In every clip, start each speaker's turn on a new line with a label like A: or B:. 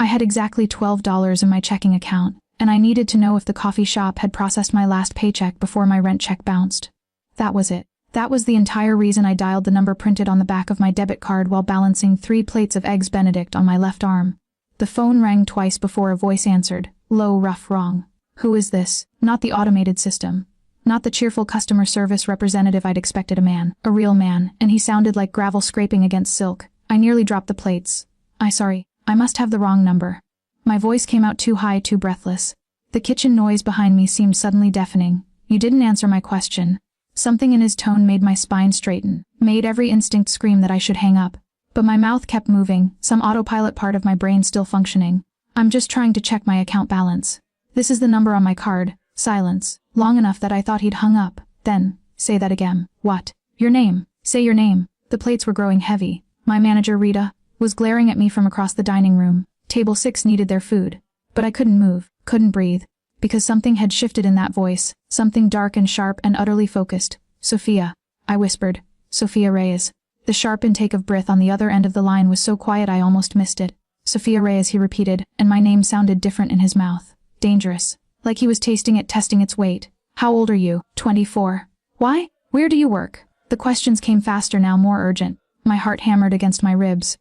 A: I had exactly $12 in my checking account, and I needed to know if the coffee shop had processed my last paycheck before my rent check bounced. That was it. That was the entire reason I dialed the number printed on the back of my debit card while balancing 3 plates of Eggs Benedict on my left arm. The phone rang twice before a voice answered, low, rough, wrong. Who is this? Not the automated system. Not the cheerful customer service representative I'd expected. A real man, and he sounded like gravel scraping against silk. I nearly dropped the plates. Sorry, I must have the wrong number. My voice came out too high, too breathless. The kitchen noise behind me seemed suddenly deafening. You didn't answer my question. Something in his tone made my spine straighten, made every instinct scream that I should hang up. But my mouth kept moving, some autopilot part of my brain still functioning. I'm just trying to check my account balance. This is the number on my card. Silence. Long enough that I thought he'd hung up. Then, say that again. What? Your name. Say your name. The plates were growing heavy. My manager, Rita, was glaring at me from across the dining room. Table 6 needed their food. But I couldn't move, couldn't breathe. Because something had shifted in that voice. Something dark and sharp and utterly focused. Sophia. I whispered. Sophia Reyes. The sharp intake of breath on the other end of the line was so quiet I almost missed it. Sophia Reyes, he repeated, and my name sounded different in his mouth. Dangerous. Like he was tasting it, testing its weight. How old are you? 24. Why? Where do you work? The questions came faster now, more urgent. My heart hammered against my ribs.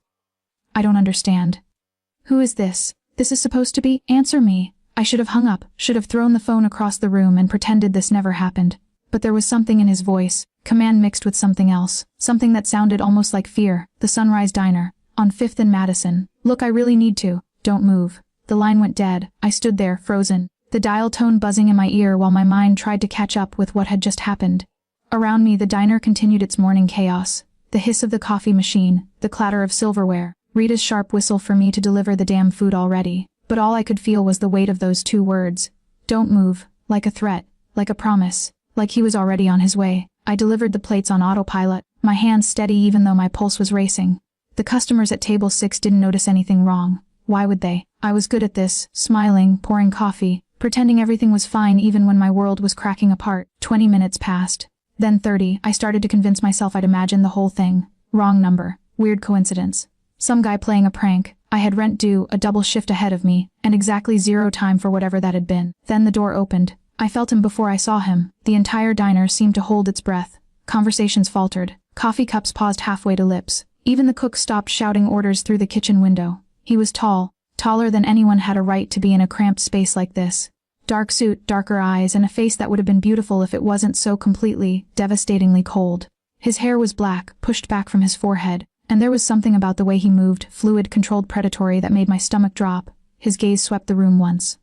A: I don't understand. Who is this? This is supposed to be? Answer me. I should have hung up, should have thrown the phone across the room and pretended this never happened. But there was something in his voice, command mixed with something else, something that sounded almost like fear. The Sunrise Diner, on 5th and Madison. Look, I really need to. Don't move. The line went dead. I stood there, frozen. The dial tone buzzing in my ear while my mind tried to catch up with what had just happened. Around me the diner continued its morning chaos. The hiss of the coffee machine, the clatter of silverware, Rita's sharp whistle for me to deliver the damn food already. But all I could feel was the weight of those 2 words. Don't move, like a threat, like a promise, like he was already on his way. I delivered the plates on autopilot, my hands steady even though my pulse was racing. The customers at table 6 didn't notice anything wrong. Why would they? I was good at this, smiling, pouring coffee, pretending everything was fine even when my world was cracking apart. 20 minutes passed. Then 30. I started to convince myself I'd imagined the whole thing. Wrong number. Weird coincidence. Some guy playing a prank. I had rent due, a double shift ahead of me, and exactly 0 time for whatever that had been. Then the door opened. I felt him before I saw him. The entire diner seemed to hold its breath. Conversations faltered. Coffee cups paused halfway to lips. Even the cook stopped shouting orders through the kitchen window. He was tall, taller than anyone had a right to be in a cramped space like this. Dark suit, darker eyes, and a face that would have been beautiful if it wasn't so completely, devastatingly cold. His hair was black, pushed back from his forehead, and there was something about the way he moved, fluid, controlled, predatory, that made my stomach drop. His gaze swept the room once.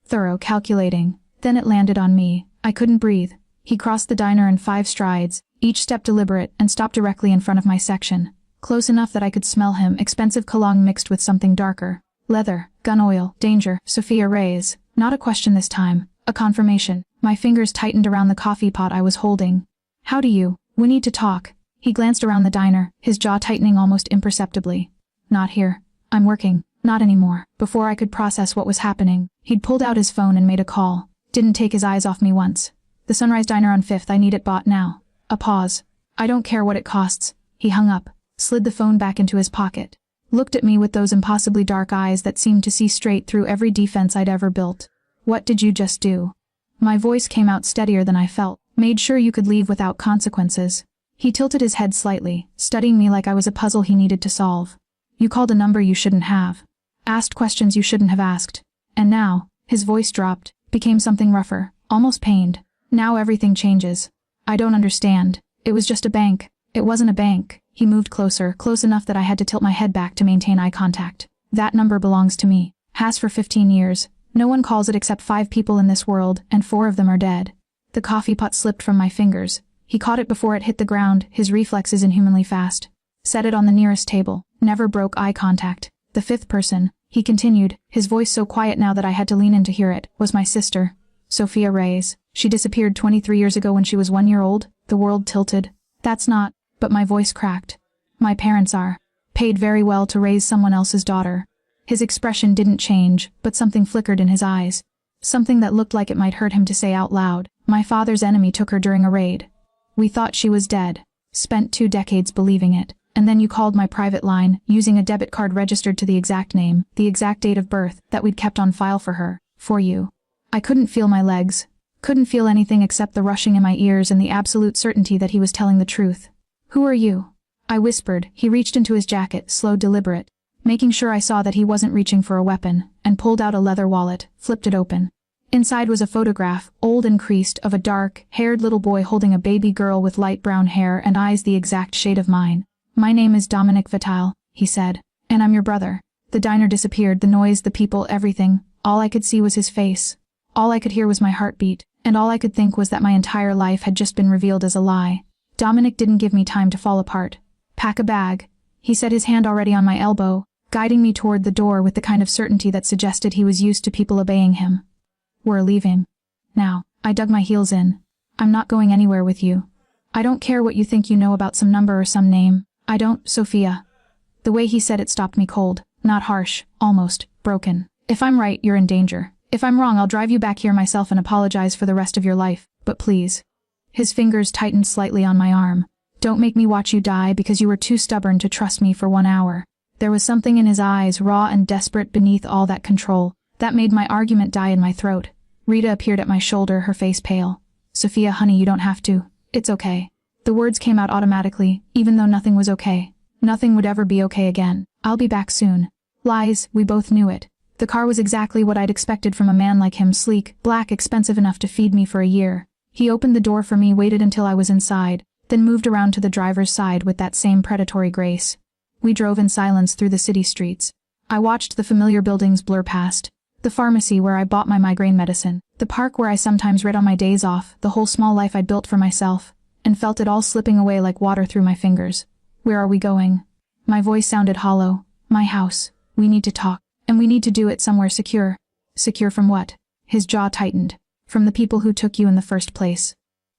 A: Thorough, calculating. Then it landed on me. I couldn't breathe. He crossed the diner in 5 strides, each step deliberate, and stopped directly in front of my section. Close enough that I could smell him, expensive cologne mixed with something darker. Leather, gun oil, danger, Sophia Reyes. Not a question this time, a confirmation. My fingers tightened around the coffee pot I was holding. How do you? We need to talk. He glanced around the diner, his jaw tightening almost imperceptibly. Not here. I'm working. Not anymore. Before I could process what was happening, he'd pulled out his phone and made a call. Didn't take his eyes off me once. The Sunrise Diner on 5th, I need it bought now. A pause. I don't care what it costs. He hung up, slid the phone back into his pocket. Looked at me with those impossibly dark eyes that seemed to see straight through every defense I'd ever built. What did you just do? My voice came out steadier than I felt. Made sure you could leave without consequences. He tilted his head slightly, studying me like I was a puzzle he needed to solve. You called a number you shouldn't have. Asked questions you shouldn't have asked. And now, his voice dropped, became something rougher, almost pained. Now everything changes. I don't understand. It was just a bank. It wasn't a bank. He moved closer, close enough that I had to tilt my head back to maintain eye contact. That number belongs to me. Has for 15 years. No one calls it except 5 people in this world, and 4 of them are dead. The coffee pot slipped from my fingers. He caught it before it hit the ground, his reflexes inhumanly fast. Set it on the nearest table. Never broke eye contact. The 5th person, he continued, his voice so quiet now that I had to lean in to hear it, was my sister. Sophia Reyes. She disappeared 23 years ago when she was 1 year old. The world tilted. That's not. But my voice cracked. My parents are. Paid very well to raise someone else's daughter. His expression didn't change, but something flickered in his eyes. Something that looked like it might hurt him to say out loud. My father's enemy took her during a raid. We thought she was dead. Spent 2 decades believing it. and then you called my private line, using a debit card registered to the exact name, the exact date of birth, that we'd kept on file for her, for you. I couldn't feel my legs. Couldn't feel anything except the rushing in my ears and the absolute certainty that he was telling the truth. Who are you? I whispered. He reached into his jacket, slow, deliberate, making sure I saw that he wasn't reaching for a weapon, and pulled out a leather wallet, flipped it open. Inside was a photograph, old and creased, of a dark-haired little boy holding a baby girl with light brown hair and eyes the exact shade of mine. My name is Dominic Vital, he said, and I'm your brother. The diner disappeared, the noise, the people, everything. All I could see was his face. All I could hear was my heartbeat, and all I could think was that my entire life had just been revealed as a lie. Dominic didn't give me time to fall apart. Pack a bag. He set his hand already on my elbow, guiding me toward the door with the kind of certainty that suggested he was used to people obeying him. We're leaving. Now. I dug my heels in. I'm not going anywhere with you. I don't care what you think you know about some number or some name. I don't, Sophia. The way he said it stopped me cold. Not harsh, almost broken. If I'm right, you're in danger. If I'm wrong, I'll drive you back here myself and apologize for the rest of your life, but please. His fingers tightened slightly on my arm. Don't make me watch you die because you were too stubborn to trust me for 1 hour. There was something in his eyes, raw and desperate beneath all that control, that made my argument die in my throat. Rita appeared at my shoulder, her face pale. Sophia, honey, you don't have to. It's okay. The words came out automatically, even though nothing was okay. Nothing would ever be okay again. I'll be back soon. Lies, we both knew it. The car was exactly what I'd expected from a man like him, sleek, black, expensive enough to feed me for a year. He opened the door for me, waited until I was inside, then moved around to the driver's side with that same predatory grace. We drove in silence through the city streets. I watched the familiar buildings blur past. The pharmacy where I bought my migraine medicine, the park where I sometimes read on my days off, the whole small life I'd built for myself, and felt it all slipping away like water through my fingers. Where are we going? My voice sounded hollow. My house. We need to talk, and we need to do it somewhere secure. Secure from what? His jaw tightened. From the people who took you in the first place.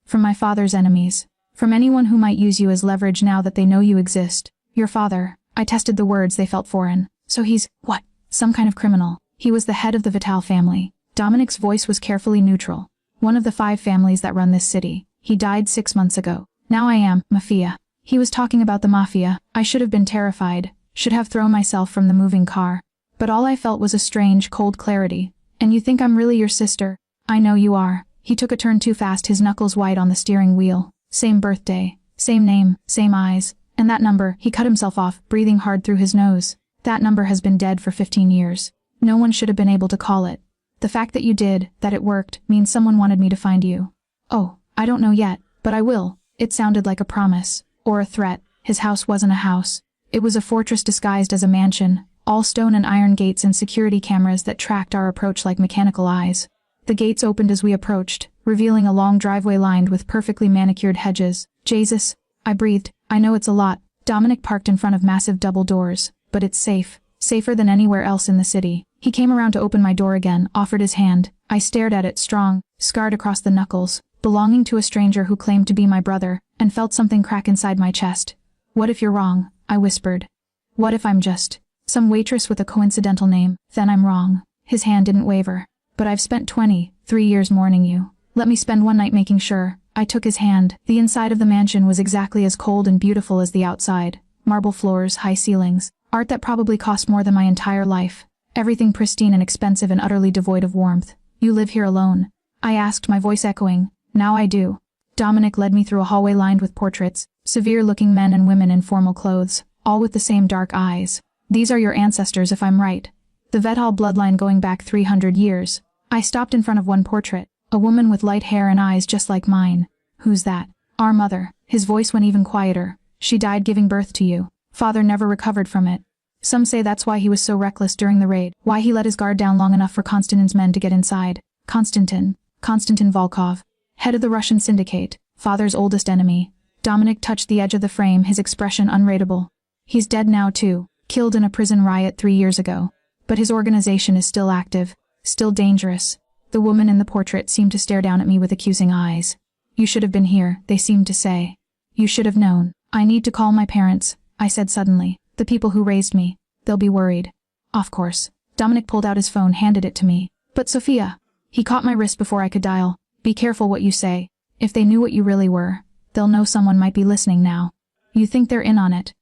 A: From my father's enemies. From anyone who might use you as leverage now that they know you exist. Your father. I tested the words, they felt foreign. So he's, what? Some kind of criminal. He was the head of the Vital family. Dominic's voice was carefully neutral. One of the 5 families that run this city. He died 6 months ago. Now I am, Mafia. He was talking about the Mafia. I should have been terrified. Should have thrown myself from the moving car. But all I felt was a strange, cold clarity. And you think I'm really your sister? I know you are. He took a turn too fast, his knuckles white on the steering wheel. Same birthday. Same name. Same eyes. And that number, he cut himself off, breathing hard through his nose. That number has been dead for 15 years. No one should have been able to call it. The fact that you did, that it worked, means someone wanted me to find you. Oh, I don't know yet, but I will. It sounded like a promise. Or a threat. His house wasn't a house. It was a fortress disguised as a mansion, all stone and iron gates and security cameras that tracked our approach like mechanical eyes. The gates opened as we approached, revealing a long driveway lined with perfectly manicured hedges. Jesus, I breathed. I know it's a lot. Dominic parked in front of massive double doors, but it's safe. Safer than anywhere else in the city. He came around to open my door again, offered his hand. I stared at it, strong, scarred across the knuckles, belonging to a stranger who claimed to be my brother, and felt something crack inside my chest. What if you're wrong? I whispered. What if I'm just some waitress with a coincidental name? Then I'm wrong. His hand didn't waver. But I've spent 23 years mourning you. Let me spend one night making sure. I took his hand. The inside of the mansion was exactly as cold and beautiful as the outside. Marble floors, high ceilings, art that probably cost more than my entire life. Everything pristine and expensive and utterly devoid of warmth. You live here alone? I asked, my voice echoing. Now I do. Dominic led me through a hallway lined with portraits, severe-looking men and women in formal clothes, all with the same dark eyes. These are your ancestors if I'm right. The Vital bloodline going back 300 years. I stopped in front of one portrait, a woman with light hair and eyes just like mine. Who's that? Our mother. His voice went even quieter. She died giving birth to you. Father never recovered from it. Some say that's why he was so reckless during the raid, why he let his guard down long enough for Konstantin's men to get inside. Konstantin Volkov, head of the Russian syndicate, father's oldest enemy. Dominic touched the edge of the frame, his expression unreadable. He's dead now too, killed in a prison riot 3 years ago. But his organization is still active, still dangerous. The woman in the portrait seemed to stare down at me with accusing eyes. You should have been here, they seemed to say. You should have known. I need to call my parents, I said suddenly. The people who raised me. They'll be worried. Of course. Dominic pulled out his phone, handed it to me. But Sophia. He caught my wrist before I could dial. Be careful what you say. If they knew what you really were, they'll know someone might be listening now. You think they're in on it?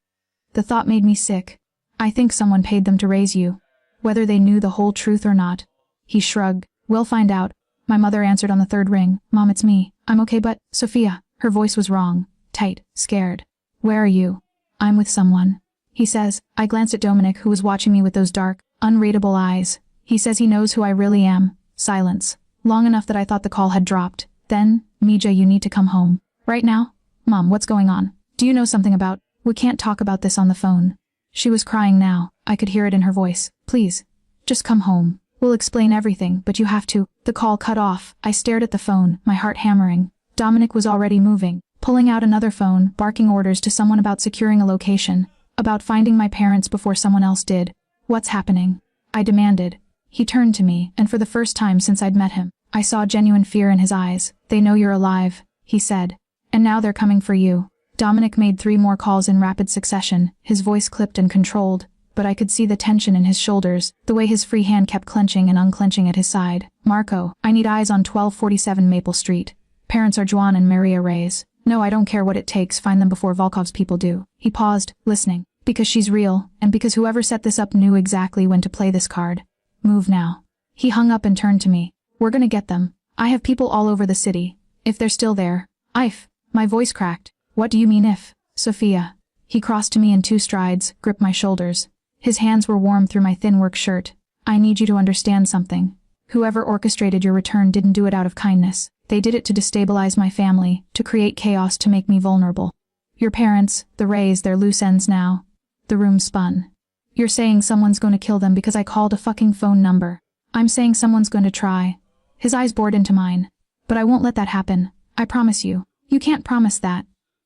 A: The thought made me sick. I think someone paid them to raise you. Whether they knew the whole truth or not. He shrugged. We'll find out. My mother answered on the third ring. Mom, it's me. I'm okay, but, Sophia. Her voice was wrong. Tight. Scared. Where are you? I'm with someone. He says. I glanced at Dominic, who was watching me with those dark, unreadable eyes. He says he knows who I really am. Silence. Long enough that I thought the call had dropped. Then, Mija, you need to come home. Right now? Mom, what's going on? Do you know something about? We can't talk about this on the phone. She was crying now. I could hear it in her voice. Please. Just come home. We'll explain everything, but you have to. The call cut off. I stared at the phone, my heart hammering. Dominic was already moving, pulling out another phone, barking orders to someone about securing a location, about finding my parents before someone else did. What's happening? I demanded. He turned to me, and for the first time since I'd met him, I saw genuine fear in his eyes. They know you're alive, he said. And now they're coming for you. Dominic made 3 more calls in rapid succession, his voice clipped and controlled, but I could see the tension in his shoulders, the way his free hand kept clenching and unclenching at his side. Marco, I need eyes on 1247 Maple Street. Parents are Juan and Maria Reyes. No, I don't care what it takes, find them before Volkov's people do. He paused, listening. Because she's real, and because whoever set this up knew exactly when to play this card. Move now. He hung up and turned to me. We're gonna get them. I have people all over the city. If they're still there. My voice cracked. What do you mean if? Sophia. He crossed to me in 2 strides, gripped my shoulders. His hands were warm through my thin work shirt. I need you to understand something. Whoever orchestrated your return didn't do it out of kindness. They did it to destabilize my family, to create chaos, to make me vulnerable. Your parents, the Rays, they're loose ends now. The room spun. You're saying someone's going to kill them because I called a fucking phone number. I'm saying someone's going to try. His eyes bored into mine. But I won't let that happen. I promise you. You can't promise that.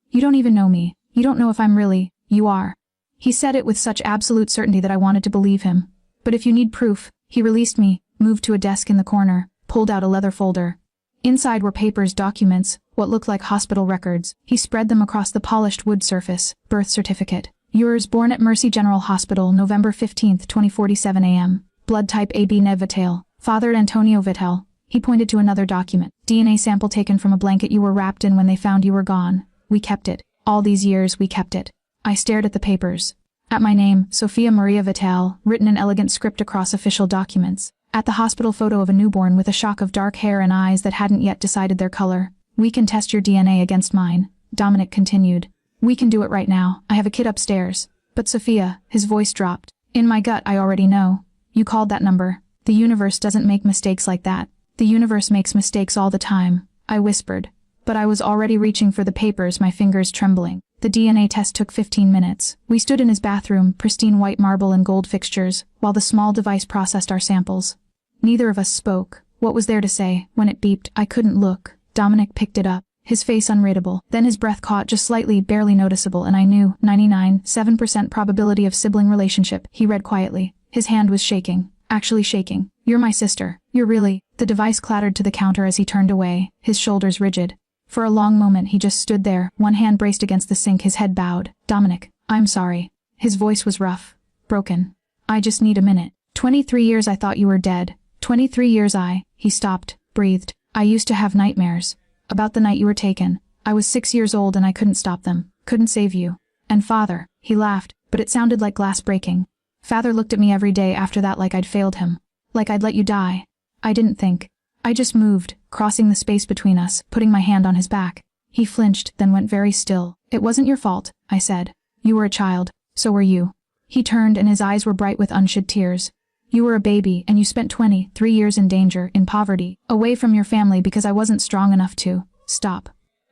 A: You don't even know me. You don't know if I'm really. You are. He said it with such absolute certainty that I wanted to believe him. But if you need proof, he released me, moved to a desk in the corner, pulled out a leather folder. Inside were papers, documents, what looked like hospital records. He spread them across the polished wood surface. Birth certificate. Yours, born at Mercy General Hospital, November 15, 2047 a.m. Blood type AB Nev-Vital. Father Antonio Vital. He pointed to another document. DNA sample taken from a blanket you were wrapped in when they found you were gone. We kept it. All these years, we kept it. I stared at the papers. At my name, Sophia Maria Vital, written in elegant script across official documents. At the hospital photo of a newborn with a shock of dark hair and eyes that hadn't yet decided their color. We can test your DNA against mine, Dominic continued. We can do it right now. I have a kit upstairs. But Sophia, his voice dropped. In my gut, I already know. You called that number. The universe doesn't make mistakes like that. The universe makes mistakes all the time, I whispered. But I was already reaching for the papers, my fingers trembling. The DNA test took 15 minutes. We stood in his bathroom, pristine white marble and gold fixtures, while the small device processed our samples. Neither of us spoke. What was there to say? When it beeped, I couldn't look. Dominic picked it up, his face unreadable. Then his breath caught, just slightly, barely noticeable, and I knew, 99.7% probability of sibling relationship, he read quietly. His hand was shaking. Actually shaking. You're my sister. You're really. The device clattered to the counter as he turned away, his shoulders rigid. For a long moment he just stood there, one hand braced against the sink, his head bowed. Dominic, I'm sorry. His voice was rough. Broken. I just need a minute. 23 years I thought you were dead. 23 years He stopped, breathed. I used to have nightmares. About the night you were taken. I was 6 years old and I couldn't stop them. Couldn't save you. And Father, he laughed, but it sounded like glass breaking. Father looked at me every day after that like I'd failed him. Like I'd let you die. I didn't think. I just moved, crossing the space between us, putting my hand on his back. He flinched, then went very still. It wasn't your fault, I said. You were a child. So were you. He turned and his eyes were bright with unshed tears. You were a baby and you spent 23 years in danger, in poverty, away from your family because I wasn't strong enough to. Stop.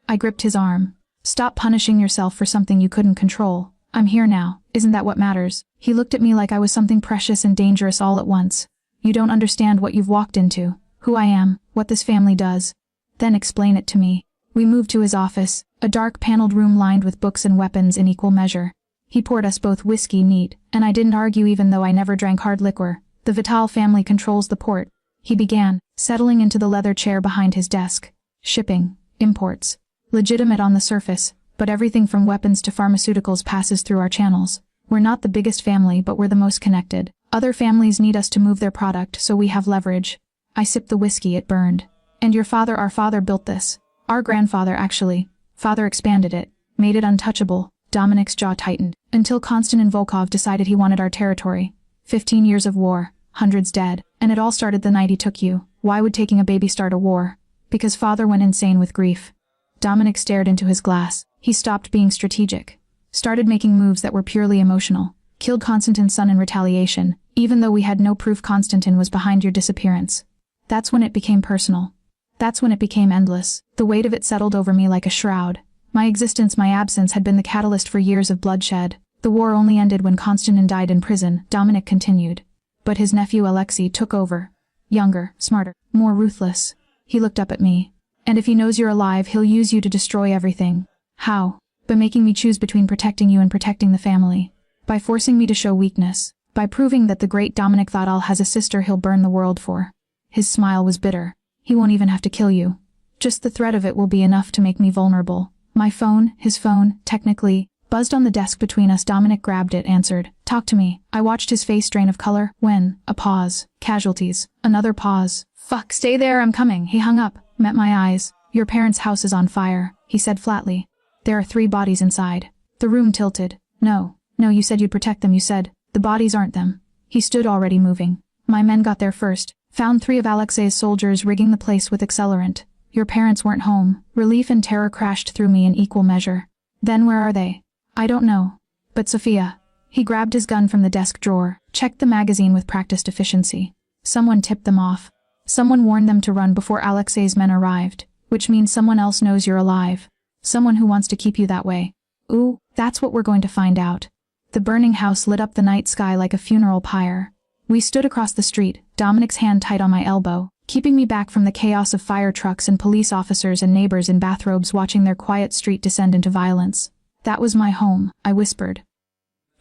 A: I gripped his arm. Stop punishing yourself for something you couldn't control. I'm here now. Isn't that what matters? He looked at me like I was something precious and dangerous all at once. You don't understand what you've walked into, who I am, what this family does. Then explain it to me. We moved to his office, a dark paneled room lined with books and weapons in equal measure. He poured us both whiskey neat, and I didn't argue even though I never drank hard liquor. The Vital family controls the port. He began, settling into the leather chair behind his desk. Shipping, imports. Legitimate on the surface, but everything from weapons to pharmaceuticals passes through our channels. We're not the biggest family, but we're the most connected. Other families need us to move their product, so we have leverage. I sipped the whiskey, it burned. And your father, our father built this. Our grandfather, actually. Father expanded it, made it untouchable. Dominic's jaw tightened. Until Konstantin Volkov decided he wanted our territory. 15 years of war, hundreds dead, and it all started the night he took you. Why would taking a baby start a war? Because father went insane with grief. Dominic stared into his glass. He stopped being strategic. Started making moves that were purely emotional. Killed Konstantin's son in retaliation, even though we had no proof Konstantin was behind your disappearance. That's when it became personal. That's when it became endless. The weight of it settled over me like a shroud. My existence, my absence, had been the catalyst for years of bloodshed. The war only ended when Konstantin died in prison, Dominic continued. But his nephew Alexei took over. Younger, smarter, more ruthless. He looked up at me. And if he knows you're alive, he'll use you to destroy everything. How? By making me choose between protecting you and protecting the family. By forcing me to show weakness. By proving that the great Dominic Thadal has a sister he'll burn the world for. His smile was bitter. He won't even have to kill you. Just the threat of it will be enough to make me vulnerable. My phone, his phone, technically, buzzed on the desk between us. Dominic grabbed it, answered. Talk to me. I watched his face drain of color. When? A pause. Casualties. Another pause. Fuck, stay there, I'm coming. He hung up, met my eyes. Your parents' house is on fire, he said flatly. There are 3 bodies inside. The room tilted. No, you said you'd protect them, you said. The bodies aren't them. He stood already moving. My men got there first. Found 3 of Alexei's soldiers rigging the place with accelerant. Your parents weren't home. Relief and terror crashed through me in equal measure. Then where are they? I don't know. But Sophia. He grabbed his gun from the desk drawer, checked the magazine with practiced efficiency. Someone tipped them off. Someone warned them to run before Alexei's men arrived, which means someone else knows you're alive. Someone who wants to keep you that way. Ooh, that's what we're going to find out. The burning house lit up the night sky like a funeral pyre. We stood across the street, Dominic's hand tight on my elbow, keeping me back from the chaos of fire trucks and police officers and neighbors in bathrobes watching their quiet street descend into violence. That was my home, I whispered.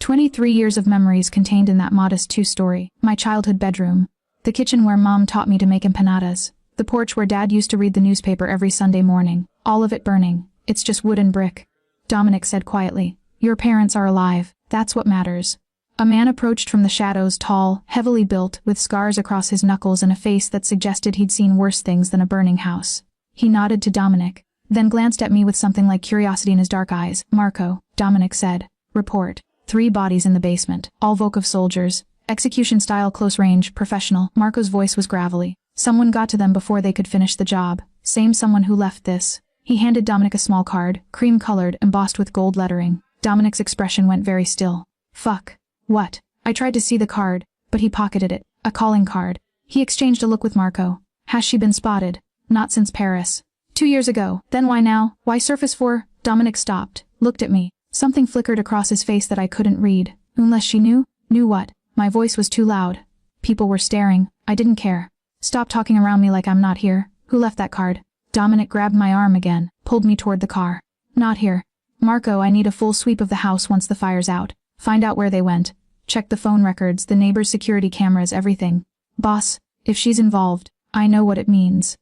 A: 23 years of memories contained in that modest 2-story. My childhood bedroom. The kitchen where Mom taught me to make empanadas. The porch where Dad used to read the newspaper every Sunday morning. All of it burning. It's just wood and brick. Dominic said quietly. Your parents are alive. That's what matters. A man approached from the shadows, tall, heavily built, with scars across his knuckles and a face that suggested he'd seen worse things than a burning house. He nodded to Dominic, then glanced at me with something like curiosity in his dark eyes. Marco, Dominic said. Report. 3 bodies in the basement. All Volkov soldiers. Execution style, close range, professional. Marco's voice was gravelly. Someone got to them before they could finish the job. Same someone who left this. He handed Dominic a small card, cream-colored, embossed with gold lettering. Dominic's expression went very still. Fuck. What? I tried to see the card, but he pocketed it. A calling card. He exchanged a look with Marco. Has she been spotted? Not since Paris. 2 years ago. Then why now? Why surface for? Dominic stopped, looked at me. Something flickered across his face that I couldn't read. Unless she knew? Knew what? My voice was too loud. People were staring. I didn't care. Stop talking around me like I'm not here. Who left that card? Dominic grabbed my arm again, pulled me toward the car. Not here. Marco, I need a full sweep of the house once the fire's out. Find out where they went. Check the phone records, the neighbors' security cameras, everything. Boss, if she's involved, I know what it means.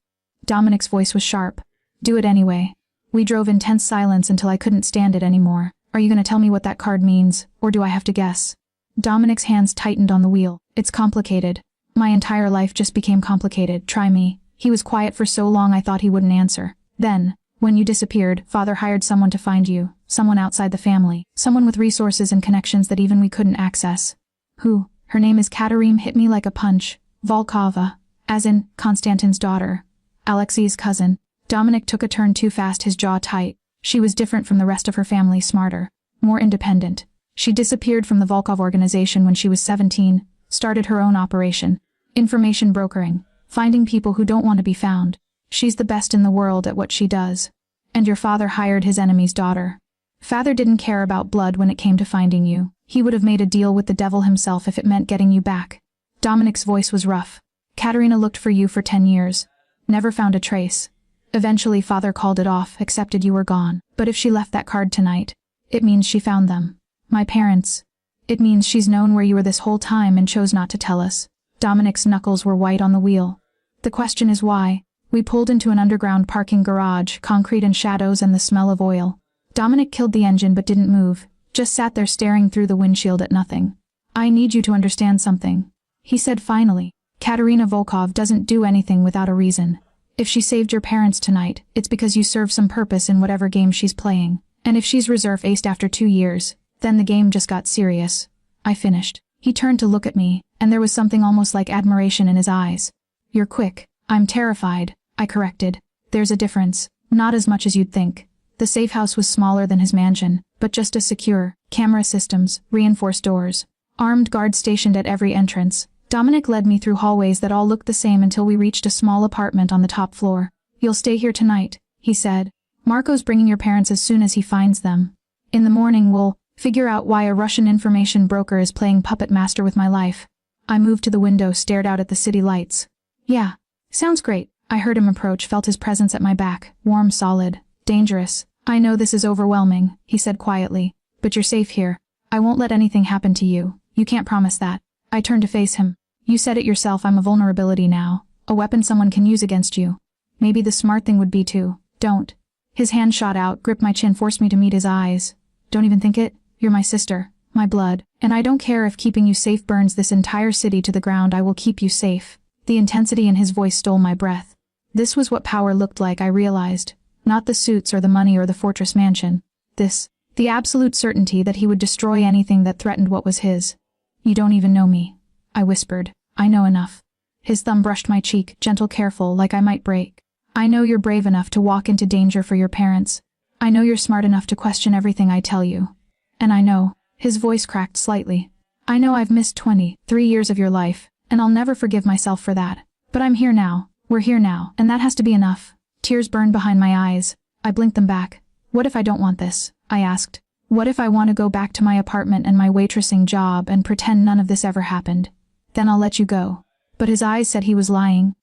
A: Dominic's voice was sharp. Do it anyway. We drove in tense silence until I couldn't stand it anymore. Are you gonna tell me what that card means, or do I have to guess? Dominic's hands tightened on the wheel. It's complicated. My entire life just became complicated. Try me. He was quiet for so long I thought he wouldn't answer. Then, when you disappeared, Father hired someone to find you. Someone outside the family. Someone with resources and connections that even we couldn't access. Who? Her name is Katerim. Hit me like a punch. Volkova. As in, Konstantin's daughter. Alexei's cousin. Dominic took a turn too fast, his jaw tight. She was different from the rest of her family, smarter. More independent. She disappeared from the Volkov organization when she was 17. Started her own operation. Information brokering. Finding people who don't want to be found. She's the best in the world at what she does. And your father hired his enemy's daughter. Father didn't care about blood when it came to finding you. He would have made a deal with the devil himself if it meant getting you back. Dominic's voice was rough. Katerina looked for you for 10 years. Never found a trace. Eventually Father called it off, accepted you were gone. But if she left that card tonight, it means she found them. My parents. It means she's known where you were this whole time and chose not to tell us. Dominic's knuckles were white on the wheel. The question is why? We pulled into an underground parking garage, concrete and shadows and the smell of oil. Dominic killed the engine but didn't move, just sat there staring through the windshield at nothing. I need you to understand something. He said finally. Katerina Volkov doesn't do anything without a reason. If she saved your parents tonight, it's because you serve some purpose in whatever game she's playing. And if she's reserve aced after 2 years, Then the game just got serious. I finished. He turned to look at me, and there was something almost like admiration in his eyes. You're quick. I'm terrified, I corrected. There's a difference. Not as much as you'd think. The safe house was smaller than his mansion, but just as secure. Camera systems, reinforced doors, armed guards stationed at every entrance. Dominic led me through hallways that all looked the same until we reached a small apartment on the top floor. You'll stay here tonight, he said. Marco's bringing your parents as soon as he finds them. In the morning we'll figure out why a Russian information broker is playing puppet master with my life. I moved to the window, stared out at the city lights. Yeah, sounds great. I heard him approach, felt his presence at my back, warm, solid, dangerous. I know this is overwhelming, he said quietly, but you're safe here. I won't let anything happen to you. You can't promise that. I turned to face him. You said it yourself, I'm a vulnerability now. A weapon someone can use against you. Maybe the smart thing would be to, don't. His hand shot out, gripped my chin, forced me to meet his eyes. Don't even think it. You're my sister, my blood, and I don't care if keeping you safe burns this entire city to the ground, I will keep you safe. The intensity in his voice stole my breath. This was what power looked like, I realized. Not the suits or the money or the fortress mansion. The absolute certainty that he would destroy anything that threatened what was his. You don't even know me, I whispered. I know enough. His thumb brushed my cheek, gentle, careful, like I might break. I know you're brave enough to walk into danger for your parents. I know you're smart enough to question everything I tell you. And I know, his voice cracked slightly. I know I've missed 23 years of your life, and I'll never forgive myself for that. But I'm here now, we're here now, and that has to be enough. Tears burned behind my eyes. I blinked them back. What if I don't want this? I asked. What if I want to go back to my apartment and my waitressing job and pretend none of this ever happened? Then I'll let you go. But his eyes said he was lying.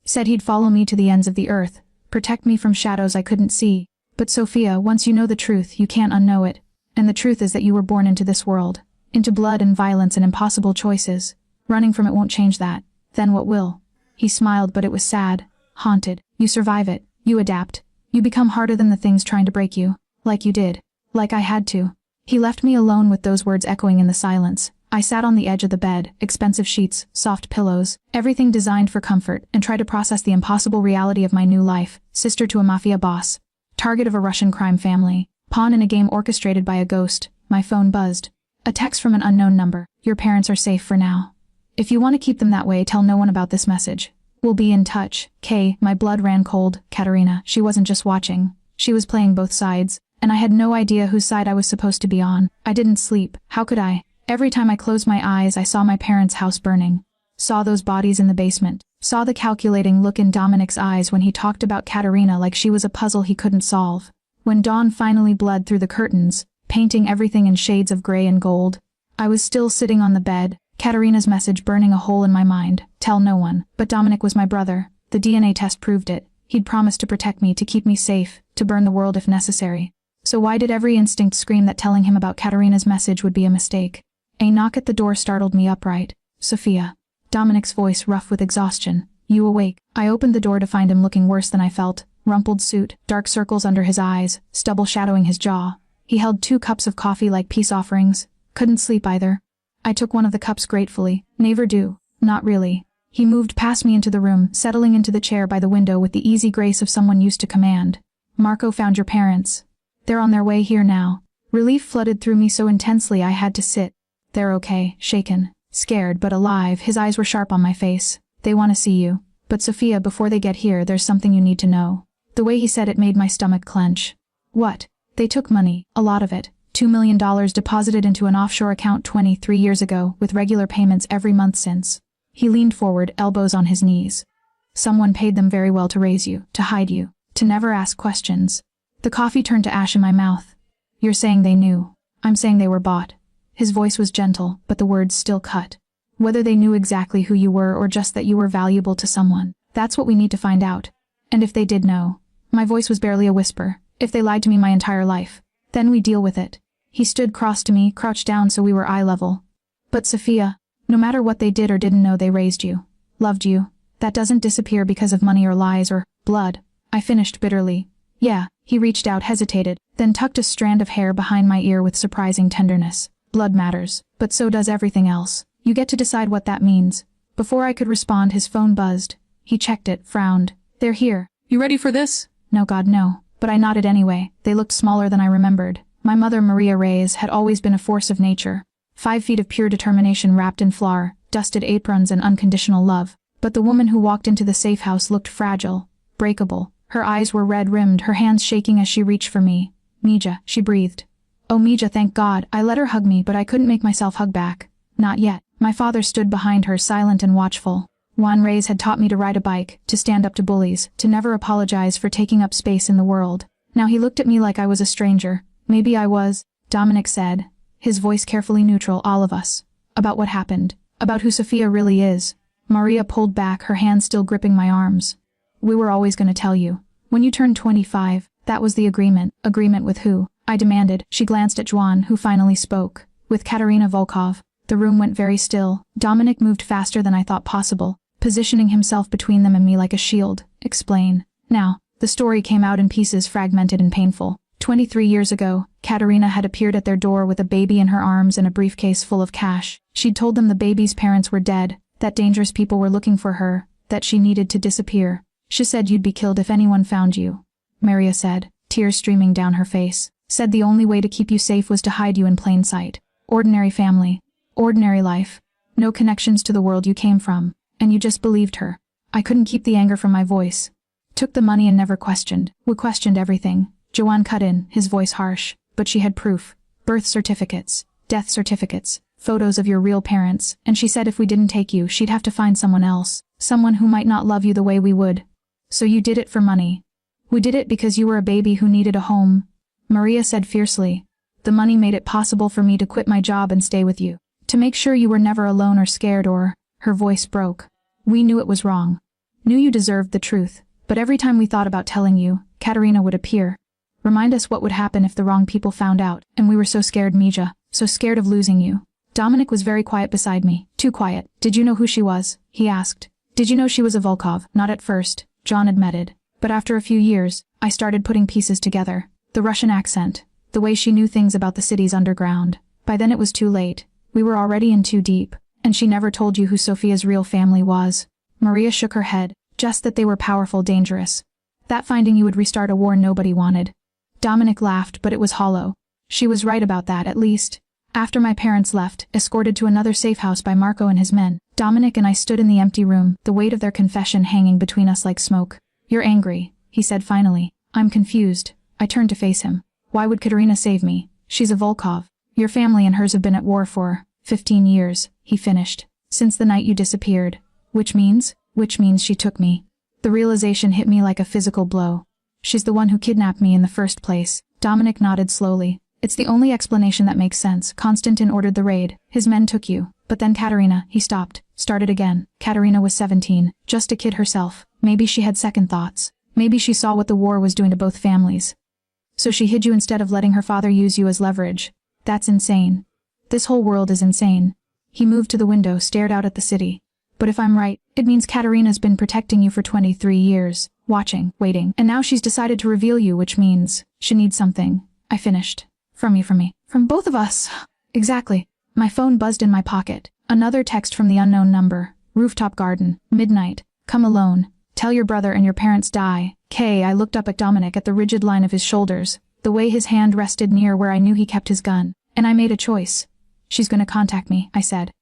A: Said he'd follow me to the ends of the earth, protect me from shadows I couldn't see. But Sophia, once you know the truth, you can't unknow it. And the truth is that you were born into this world. Into blood and violence and impossible choices. Running from it won't change that. Then what will? He smiled, but it was sad. Haunted. You survive it. You adapt. You become harder than the things trying to break you. Like you did. Like I had to. He left me alone with those words echoing in the silence. I sat on the edge of the bed, expensive sheets, soft pillows, everything designed for comfort, and tried to process the impossible reality of my new life. Sister to a mafia boss. Target of a Russian crime family. Pawn in a game orchestrated by a ghost. My phone buzzed. A text from an unknown number. Your parents are safe for now. If you want to keep them that way, tell no one about this message. We'll be in touch. Kay, my blood ran cold. Katerina, she wasn't just watching. She was playing both sides. And I had no idea whose side I was supposed to be on. I didn't sleep. How could I? Every time I closed my eyes, I saw my parents' house burning. Saw those bodies in the basement. Saw the calculating look in Dominic's eyes when he talked about Katerina like she was a puzzle he couldn't solve. When dawn finally bled through the curtains, painting everything in shades of gray and gold, I was still sitting on the bed, Katerina's message burning a hole in my mind. Tell no one. But Dominic was my brother. The DNA test proved it. He'd promised to protect me, to keep me safe, to burn the world if necessary. So why did every instinct scream that telling him about Katerina's message would be a mistake? A knock at the door startled me upright. Sophia. Dominic's voice rough with exhaustion. You awake? I opened the door to find him looking worse than I felt. Rumpled suit, dark circles under his eyes, stubble shadowing his jaw. He held 2 cups of coffee like peace offerings. Couldn't sleep either. I took one of the cups gratefully. Never do. Not really. He moved past me into the room, settling into the chair by the window with the easy grace of someone used to command. Marco found your parents. They're on their way here now. Relief flooded through me so intensely I had to sit. They're okay, shaken, scared but alive. His eyes were sharp on my face. They want to see you. But Sophia, before they get here, there's something you need to know. The way he said it made my stomach clench. What? They took money, a lot of it. $2 million deposited into an offshore account 23 years ago, with regular payments every month since. He leaned forward, elbows on his knees. Someone paid them very well to raise you, to hide you, to never ask questions. The coffee turned to ash in my mouth. You're saying they knew. I'm saying they were bought. His voice was gentle, but the words still cut. Whether they knew exactly who you were or just that you were valuable to someone, that's what we need to find out. And if they did know, my voice was barely a whisper, if they lied to me my entire life, then we deal with it. He stood cross to me, crouched down so we were eye level. But Sophia, no matter what they did or didn't know, they raised you, loved you. That doesn't disappear because of money or lies or blood. I finished bitterly. Yeah. He reached out, hesitated, then tucked a strand of hair behind my ear with surprising tenderness. Blood matters, but so does everything else. You get to decide what that means. Before I could respond, his phone buzzed. He checked it, frowned. They're here. You ready for this? No, God, no. But I nodded anyway. They looked smaller than I remembered. My mother, Maria Reyes, had always been a force of nature. 5 feet of pure determination wrapped in flour, dusted aprons and unconditional love. But the woman who walked into the safe house looked fragile, breakable. Her eyes were red-rimmed, her hands shaking as she reached for me. "Mija," she breathed. "Oh, Mija, thank God." I let her hug me, but I couldn't make myself hug back. Not yet. My father stood behind her, silent and watchful. Juan Reyes had taught me to ride a bike, to stand up to bullies, to never apologize for taking up space in the world. Now he looked at me like I was a stranger. Maybe I was, Dominic said, his voice carefully neutral. "All of us. About what happened. About who Sophia really is." Maria pulled back, her hand still gripping my arms. "We were always going to tell you. When you turned 25, that was the agreement." "Agreement with who?" I demanded. She glanced at Juan, who finally spoke. "With Katerina Volkov." The room went very still. Dominic moved faster than I thought possible, positioning himself between them and me like a shield. "Explain." Now, the story came out in pieces, fragmented and painful. 23 years ago, Katerina had appeared at their door with a baby in her arms and a briefcase full of cash. She'd told them the baby's parents were dead, that dangerous people were looking for her, that she needed to disappear. "She said you'd be killed if anyone found you," Maria said, tears streaming down her face. "Said the only way to keep you safe was to hide you in plain sight. Ordinary family. Ordinary life. No connections to the world you came from. And you just believed her." I couldn't keep the anger from my voice. "Took the money and never questioned." "We questioned everything." Joanne cut in, his voice harsh. "But she had proof. Birth certificates, death certificates, photos of your real parents, and she said if we didn't take you, she'd have to find someone else. Someone who might not love you the way we would. So you did it for money." "We did it because you were a baby who needed a home," Maria said fiercely. "The money made it possible for me to quit my job and stay with you. To make sure you were never alone or scared or..." Her voice broke. "We knew it was wrong. Knew you deserved the truth. But every time we thought about telling you, Katerina would appear. Remind us what would happen if the wrong people found out, and we were so scared, Mija, so scared of losing you." Dominic was very quiet beside me, too quiet. "Did you know who she was?" he asked. "Did you know she was a Volkov?" "Not at first," John admitted. "But after a few years, I started putting pieces together. The Russian accent, the way she knew things about the city's underground. By then it was too late. We were already in too deep. And she never told you who Sophia's real family was." Maria shook her head. "Just that they were powerful, dangerous. That finding you would restart a war nobody wanted." Dominic laughed, but it was hollow. "She was right about that, at least." After my parents left, escorted to another safe house by Marco and his men, Dominic and I stood in the empty room, the weight of their confession hanging between us like smoke. "You're angry," he said finally. "I'm confused." I turned to face him. "Why would Katerina save me? She's a Volkov. Your family and hers have been at war for 15 years, he finished. "Since the night you disappeared." Which means she took me. The realization hit me like a physical blow. "She's the one who kidnapped me in the first place." Dominic nodded slowly. "It's the only explanation that makes sense. Konstantin ordered the raid. His men took you. But then Katerina," he stopped, started again. "Katerina was 17, just a kid herself. Maybe she had second thoughts. Maybe she saw what the war was doing to both families. So she hid you instead of letting her father use you as leverage. That's insane. This whole world is insane." He moved to the window, stared out at the city. "But if I'm right, it means Katerina's been protecting you for 23 years. Watching, waiting, and now she's decided to reveal you, which means she needs something." I finished. From you, from me. From both of us." "Exactly." My phone buzzed in my pocket. Another text from the unknown number. "Rooftop garden. Midnight. Come alone. Tell your brother and your parents die. K." I looked up at Dominic, at the rigid line of his shoulders, the way his hand rested near where I knew he kept his gun. And I made a choice. "She's gonna contact me," I said.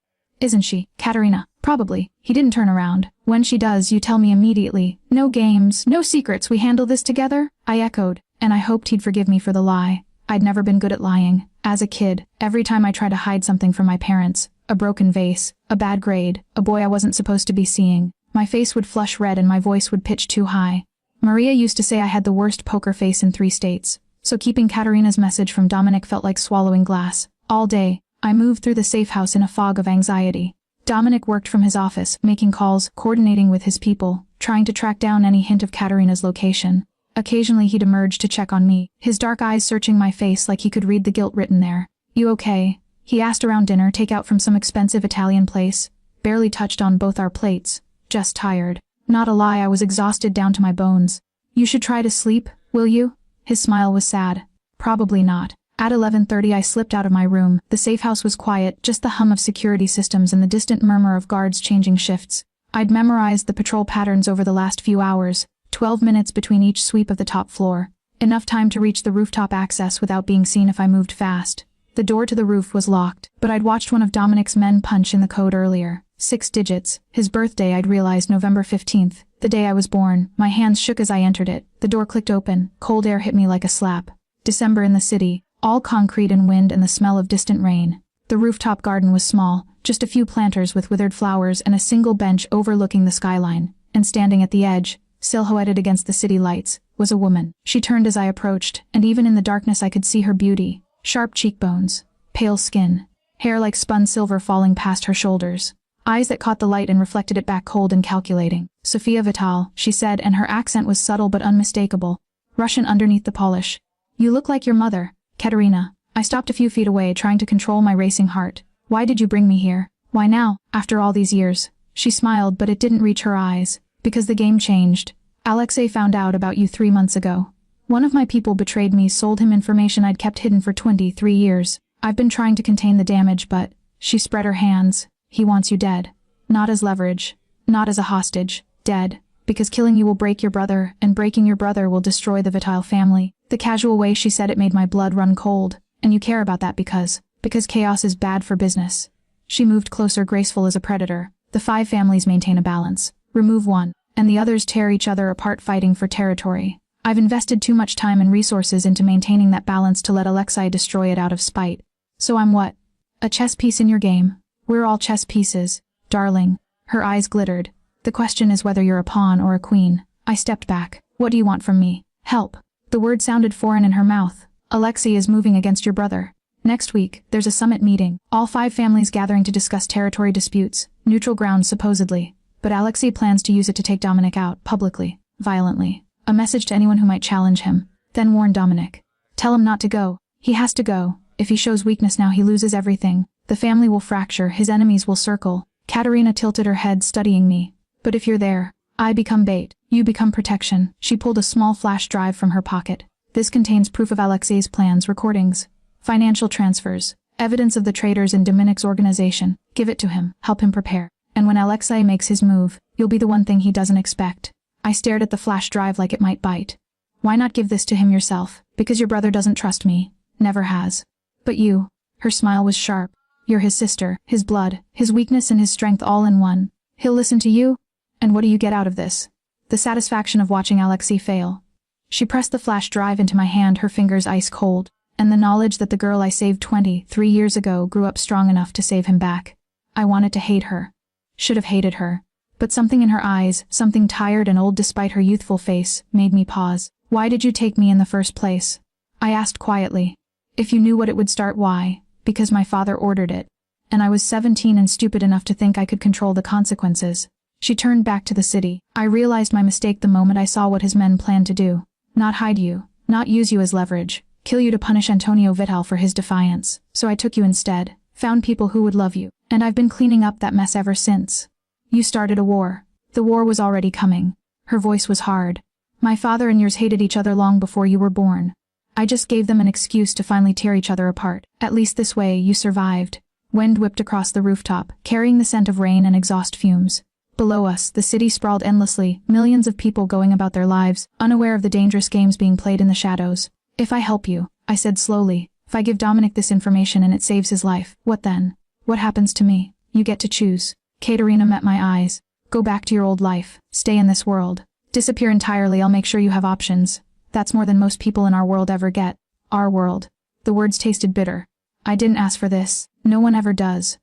A: "Isn't she, Katerina?" "Probably." He didn't turn around. "When she does, you tell me immediately. No games, no secrets, we handle this together?" I echoed, and I hoped he'd forgive me for the lie. I'd never been good at lying. As a kid, every time I tried to hide something from my parents, a broken vase, a bad grade, a boy I wasn't supposed to be seeing, my face would flush red and my voice would pitch too high. Maria used to say I had the worst poker face in 3 states, so keeping Katerina's message from Dominic felt like swallowing glass. All day, I moved through the safe house in a fog of anxiety. Dominic worked from his office, making calls, coordinating with his people, trying to track down any hint of Katerina's location. Occasionally he'd emerge to check on me, his dark eyes searching my face like he could read the guilt written there. "You okay?" he asked around dinner, takeout from some expensive Italian place. Barely touched on both our plates. "Just tired." Not a lie, I was exhausted down to my bones. "You should try to sleep, will you?" His smile was sad. "Probably not." At 11:30 I slipped out of my room. The safe house was quiet, just the hum of security systems and the distant murmur of guards changing shifts. I'd memorized the patrol patterns over the last few hours, 12 minutes between each sweep of the top floor. Enough time to reach the rooftop access without being seen if I moved fast. The door to the roof was locked, but I'd watched one of Dominic's men punch in the code earlier. 6 digits. His birthday, I'd realized, November 15th, the day I was born. My hands shook as I entered it. The door clicked open. Cold air hit me like a slap. December in the city. All concrete and wind and the smell of distant rain. The rooftop garden was small, just a few planters with withered flowers and a single bench overlooking the skyline. And standing at the edge, silhouetted against the city lights, was a woman. She turned as I approached, and even in the darkness I could see her beauty. Sharp cheekbones, pale skin, hair like spun silver falling past her shoulders. Eyes that caught the light and reflected it back, cold and calculating. Sofia Vital, she said, and her accent was subtle but unmistakable. Russian underneath the polish. You look like your mother, Katerina. I stopped a few feet away, trying to control my racing heart. Why did you bring me here? Why now, after all these years? She smiled, but it didn't reach her eyes. Because the game changed. Alexei found out about you 3 months ago. One of my people betrayed me, sold him information I'd kept hidden for 23 years. I've been trying to contain the damage, but... She spread her hands. He wants you dead. Not as leverage. Not as a hostage. Dead. Because killing you will break your brother, and breaking your brother will destroy the Vital family. The casual way she said it made my blood run cold. And you care about that because chaos is bad for business. She moved closer, graceful as a predator. The 5 families maintain a balance. Remove one, and the others tear each other apart, fighting for territory. I've invested too much time and resources into maintaining that balance to let Alexei destroy it out of spite. So I'm what? A chess piece in your game. We're all chess pieces, darling. Her eyes glittered. The question is whether you're a pawn or a queen. I stepped back. What do you want from me? Help. The word sounded foreign in her mouth. Alexei is moving against your brother. Next week, there's a summit meeting. All 5 families gathering to discuss territory disputes. Neutral ground, supposedly. But Alexei plans to use it to take Dominic out, publicly, violently. A message to anyone who might challenge him. Then warn Dominic. Tell him not to go. He has to go. If he shows weakness now, he loses everything. The family will fracture, his enemies will circle. Katerina tilted her head, studying me. But if you're there, I become bait. You become protection. She pulled a small flash drive from her pocket. This contains proof of Alexei's plans, recordings, financial transfers, evidence of the traitors in Dominic's organization. Give it to him. Help him prepare. And when Alexei makes his move, you'll be the one thing he doesn't expect. I stared at the flash drive like it might bite. Why not give this to him yourself? Because your brother doesn't trust me. Never has. But you. Her smile was sharp. You're his sister, his blood, his weakness and his strength all in one. He'll listen to you? And what do you get out of this? The satisfaction of watching Alexei fail. She pressed the flash drive into my hand, her fingers ice cold, and the knowledge that the girl I saved 23 years ago grew up strong enough to save him back. I wanted to hate her. Should have hated her. But something in her eyes, something tired and old despite her youthful face, made me pause. Why did you take me in the first place? I asked quietly. If you knew what it would start, why? Because my father ordered it. And I was 17 and stupid enough to think I could control the consequences. She turned back to the city. I realized my mistake the moment I saw what his men planned to do. Not hide you. Not use you as leverage. Kill you to punish Antonio Vital for his defiance. So I took you instead. Found people who would love you. And I've been cleaning up that mess ever since. You started a war. The war was already coming. Her voice was hard. My father and yours hated each other long before you were born. I just gave them an excuse to finally tear each other apart. At least this way, you survived. Wind whipped across the rooftop, carrying the scent of rain and exhaust fumes. Below us, the city sprawled endlessly, millions of people going about their lives, unaware of the dangerous games being played in the shadows. If I help you, I said slowly, if I give Dominic this information and it saves his life, what then? What happens to me? You get to choose. Katerina met my eyes. Go back to your old life. Stay in this world. Disappear entirely. I'll make sure you have options. That's more than most people in our world ever get. Our world. The words tasted bitter. I didn't ask for this. No one ever does.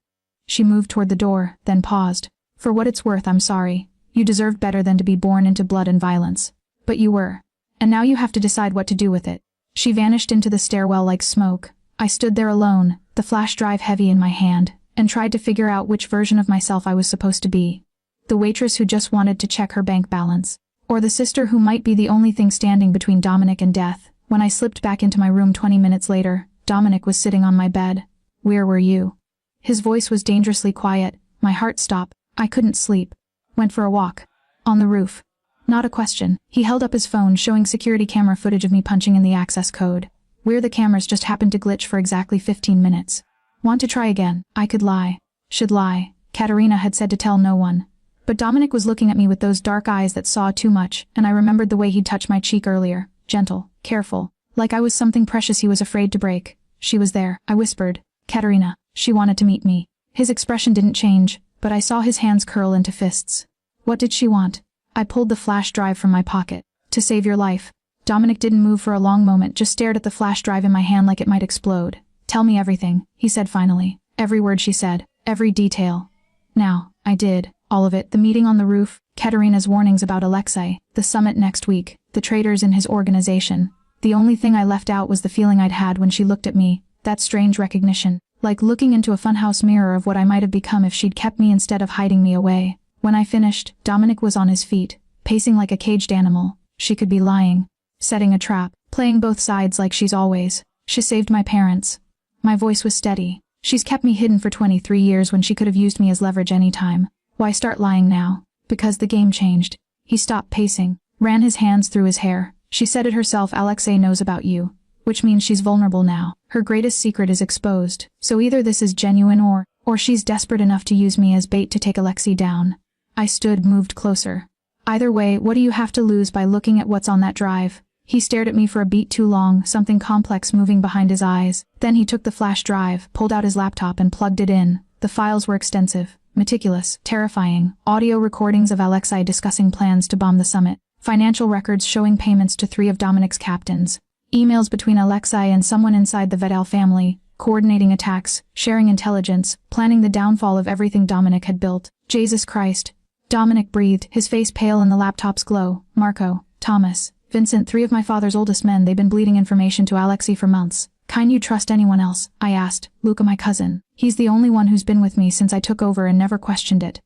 A: She moved toward the door, then paused. For what it's worth, I'm sorry. You deserved better than to be born into blood and violence. But you were. And now you have to decide what to do with it. She vanished into the stairwell like smoke. I stood there alone, the flash drive heavy in my hand, and tried to figure out which version of myself I was supposed to be. The waitress who just wanted to check her bank balance. Or the sister who might be the only thing standing between Dominic and death. When I slipped back into my room 20 minutes later, Dominic was sitting on my bed. Where were you? His voice was dangerously quiet. My heart stopped. I couldn't sleep. Went for a walk. On the roof. Not a question. He held up his phone, showing security camera footage of me punching in the access code. Where the cameras just happened to glitch for exactly 15 minutes. Want to try again? I could lie. Should lie. Katerina had said to tell no one. But Dominic was looking at me with those dark eyes that saw too much, and I remembered the way he'd touched my cheek earlier. gentle, careful, like I was something precious he was afraid to break. She was there, I whispered. Katerina. She wanted to meet me. His expression didn't change, but I saw his hands curl into fists. What did she want? I pulled the flash drive from my pocket. To save your life. Dominic didn't move for a long moment, just stared at the flash drive in my hand like it might explode. Tell me everything, he said finally. Every word she said. Every detail. Now, I did. All of it. The meeting on the roof, Katerina's warnings about Alexei, the summit next week, the traitors in his organization. The only thing I left out was the feeling I'd had when she looked at me, that strange recognition, like looking into a funhouse mirror of what I might have become if she'd kept me instead of hiding me away. When I finished, Dominic was on his feet, pacing like a caged animal. She could be lying, setting a trap, playing both sides like she's always. She saved my parents. My voice was steady. She's kept me hidden for 23 years when she could have used me as leverage any time. Why start lying now? Because the game changed. He stopped pacing, ran his hands through his hair. She said it herself, Alexei knows about you. Which means she's vulnerable now. Her greatest secret is exposed. So either this is genuine or she's desperate enough to use me as bait to take Alexei down. I stood, moved closer. Either way, what do you have to lose by looking at what's on that drive? He stared at me for a beat too long, something complex moving behind his eyes. Then he took the flash drive, pulled out his laptop and plugged it in. The files were extensive, meticulous, terrifying. Audio recordings of Alexei discussing plans to bomb the summit. Financial records showing payments to 3 of Dominic's captains. Emails between Alexei and someone inside the Vedel family, coordinating attacks, sharing intelligence, planning the downfall of everything Dominic had built. Jesus Christ. Dominic breathed, his face pale in the laptop's glow. Marco, Thomas, Vincent, 3 of my father's oldest men, they've been bleeding information to Alexei for months. Can you trust anyone else? I asked. Luca, my cousin. He's the only one who's been with me since I took over and never questioned it.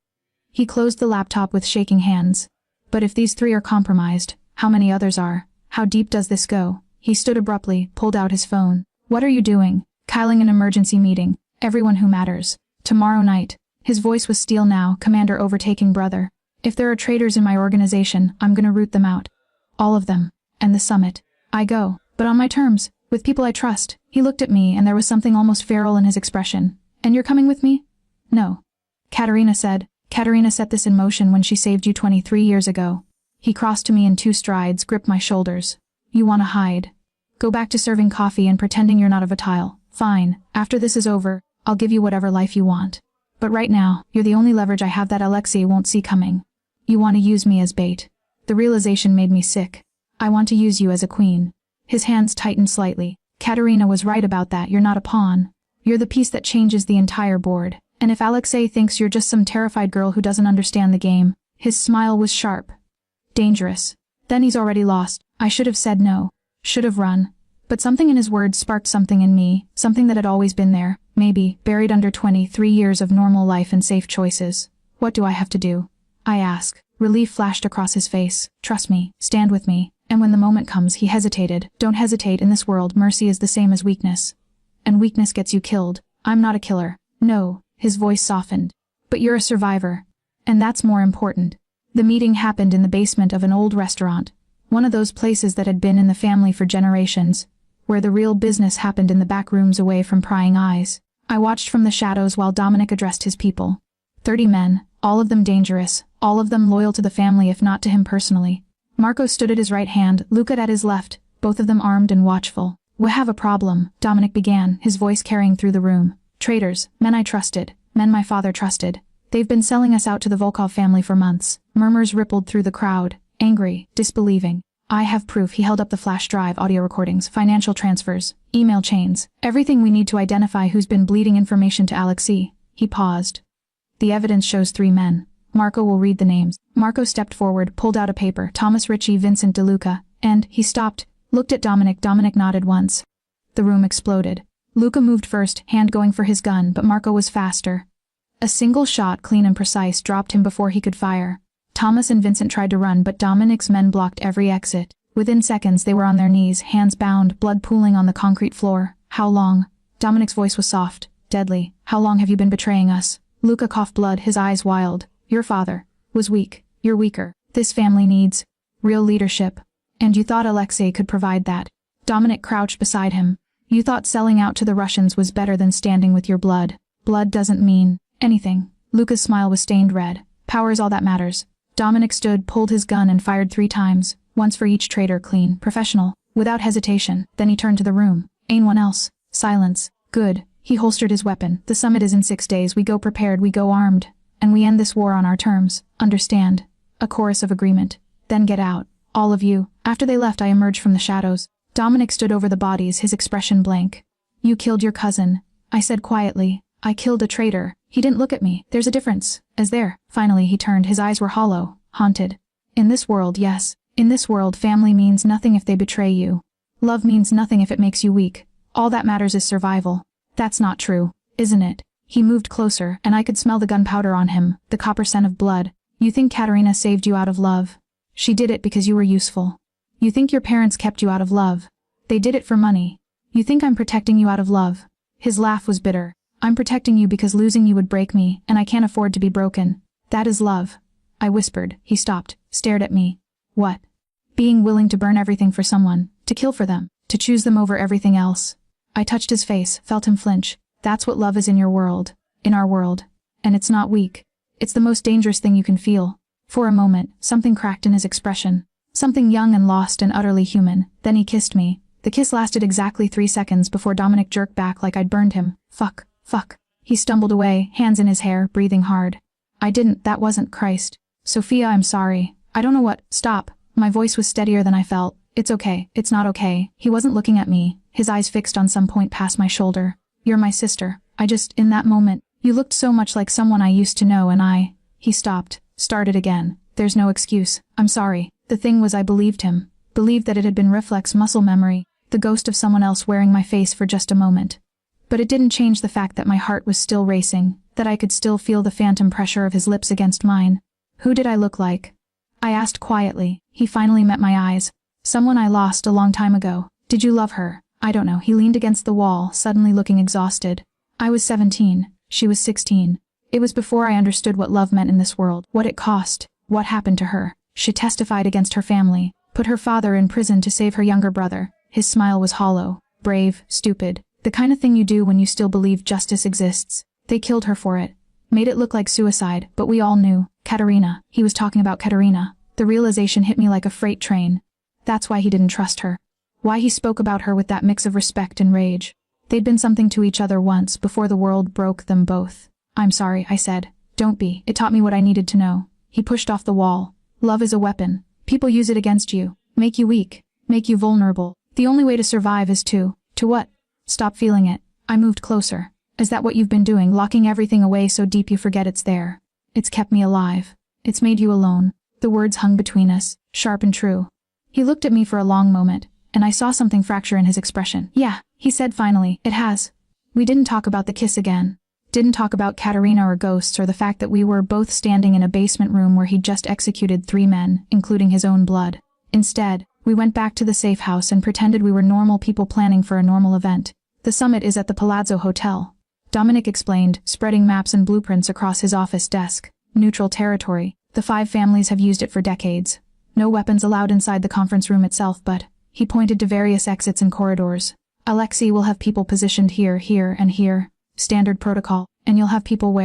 A: He closed the laptop with shaking hands. But if these 3 are compromised, how many others are? How deep does this go? He stood abruptly, pulled out his phone. What are you doing? Calling an emergency meeting. Everyone who matters. Tomorrow night. His voice was steel now, Commander overtaking brother. If there are traitors in my organization, I'm gonna root them out. All of them. And the summit. I go, but on my terms, with people I trust. He looked at me and there was something almost feral in his expression. And you're coming with me? No. Katerina said. Katerina set this in motion when she saved you 23 years ago. He crossed to me in 2 strides, gripped my shoulders. You wanna hide? Go back to serving coffee and pretending you're not a Vital. Fine, after this is over, I'll give you whatever life you want. But right now, you're the only leverage I have that Alexei won't see coming. You want to use me as bait. The realization made me sick. I want to use you as a queen. His hands tightened slightly. Katerina was right about that, you're not a pawn. You're the piece that changes the entire board. And if Alexei thinks you're just some terrified girl who doesn't understand the game, his smile was sharp. Dangerous. Then he's already lost. I should have said no. Should have run. But something in his words sparked something in me, something that had always been there, maybe, buried under 23 years of normal life and safe choices. What do I have to do? I ask. Relief flashed across his face. Trust me, stand with me. And when the moment comes, he hesitated. Don't hesitate, in this world, mercy is the same as weakness. And weakness gets you killed. I'm not a killer. No, his voice softened. But you're a survivor. And that's more important. The meeting happened in the basement of an old restaurant. One of those places that had been in the family for generations, where the real business happened in the back rooms away from prying eyes. I watched from the shadows while Dominic addressed his people. 30 men, all of them dangerous, all of them loyal to the family if not to him personally. Marco stood at his right hand, Luca at his left, both of them armed and watchful. We have a problem, Dominic began, his voice carrying through the room. Traitors, men I trusted, men my father trusted. They've been selling us out to the Volkov family for months. Murmurs rippled through the crowd, angry, disbelieving. I have proof. He held up the flash drive, audio recordings, financial transfers, email chains, everything we need to identify who's been bleeding information to Alexei. He paused. The evidence shows 3 men. Marco will read the names. Marco stepped forward, pulled out a paper. Thomas Ritchie, Vincent DeLuca, and, he stopped, looked at Dominic. Dominic nodded once. The room exploded. Luca moved first, hand going for his gun, but Marco was faster. A single shot, clean and precise, dropped him before he could fire. Thomas and Vincent tried to run, but Dominic's men blocked every exit. Within seconds they were on their knees, hands bound, blood pooling on the concrete floor. How long? Dominic's voice was soft, deadly. How long have you been betraying us? Luca coughed blood, his eyes wild. Your father was weak. You're weaker. This family needs real leadership. And you thought Alexei could provide that. Dominic crouched beside him. You thought selling out to the Russians was better than standing with your blood. Blood doesn't mean anything. Luca's smile was stained red. Power is all that matters. Dominic stood, pulled his gun and fired 3 times. Once for each traitor, clean, professional, without hesitation. Then he turned to the room. Anyone else? Silence. Good. He holstered his weapon. The summit is in 6 days. We go prepared, we go armed. And we end this war on our terms. Understand? A chorus of agreement. Then get out. All of you. After they left, I emerged from the shadows. Dominic stood over the bodies, his expression blank. You killed your cousin. I said quietly. I killed a traitor. He didn't look at me. There's a difference. As there. Finally he turned. His eyes were hollow. Haunted. In this world, yes. In this world, family means nothing if they betray you. Love means nothing if it makes you weak. All that matters is survival. That's not true, isn't it? He moved closer, and I could smell the gunpowder on him, the copper scent of blood. You think Katerina saved you out of love? She did it because you were useful. You think your parents kept you out of love? They did it for money. You think I'm protecting you out of love? His laugh was bitter. I'm protecting you because losing you would break me, and I can't afford to be broken. That is love. I whispered. He stopped, stared at me. What? Being willing to burn everything for someone, to kill for them, to choose them over everything else. I touched his face, felt him flinch. That's what love is in your world. In our world. And it's not weak. It's the most dangerous thing you can feel. For a moment, something cracked in his expression. Something young and lost and utterly human. Then he kissed me. The kiss lasted exactly 3 seconds before Dominic jerked back like I'd burned him. Fuck. He stumbled away, hands in his hair, breathing hard. I didn't, that wasn't Christ. Sophia, I'm sorry. I don't know what. Stop. My voice was steadier than I felt. It's okay. It's not okay. He wasn't looking at me, his eyes fixed on some point past my shoulder. You're my sister. In that moment, you looked so much like someone I used to know and He stopped, started again. There's no excuse. I'm sorry. The thing was, I believed him. Believed that it had been reflex muscle memory, the ghost of someone else wearing my face for just a moment. But it didn't change the fact that my heart was still racing, that I could still feel the phantom pressure of his lips against mine. Who did I look like? I asked quietly. He finally met my eyes. Someone I lost a long time ago. Did you love her? I don't know. He leaned against the wall, suddenly looking exhausted. I was 17. She was 16. It was before I understood what love meant in this world, what it cost, what happened to her. She testified against her family, put her father in prison to save her younger brother. His smile was hollow, brave, stupid. The kind of thing you do when you still believe justice exists. They killed her for it. Made it look like suicide, but we all knew. Katerina. He was talking about Katerina. The realization hit me like a freight train. That's why he didn't trust her. Why he spoke about her with that mix of respect and rage. They'd been something to each other once, before the world broke them both. I'm sorry, I said. Don't be. It taught me what I needed to know. He pushed off the wall. Love is a weapon. People use it against you. Make you weak. Make you vulnerable. The only way to survive is to what? Stop feeling it. I moved closer. Is that what you've been doing, locking everything away so deep you forget it's there? It's kept me alive. It's made you alone. The words hung between us, sharp and true. He looked at me for a long moment, and I saw something fracture in his expression. Yeah, he said finally, it has. We didn't talk about the kiss again. Didn't talk about Katerina or ghosts or the fact that we were both standing in a basement room where he'd just executed 3 men, including his own blood. Instead, we went back to the safe house and pretended we were normal people planning for a normal event. The summit is at the Palazzo Hotel. Dominic explained, spreading maps and blueprints across his office desk. Neutral territory. The 5 families have used it for decades. No weapons allowed inside the conference room itself, but he pointed to various exits and corridors. Alexei will have people positioned here, here, and here. Standard protocol. And you'll have people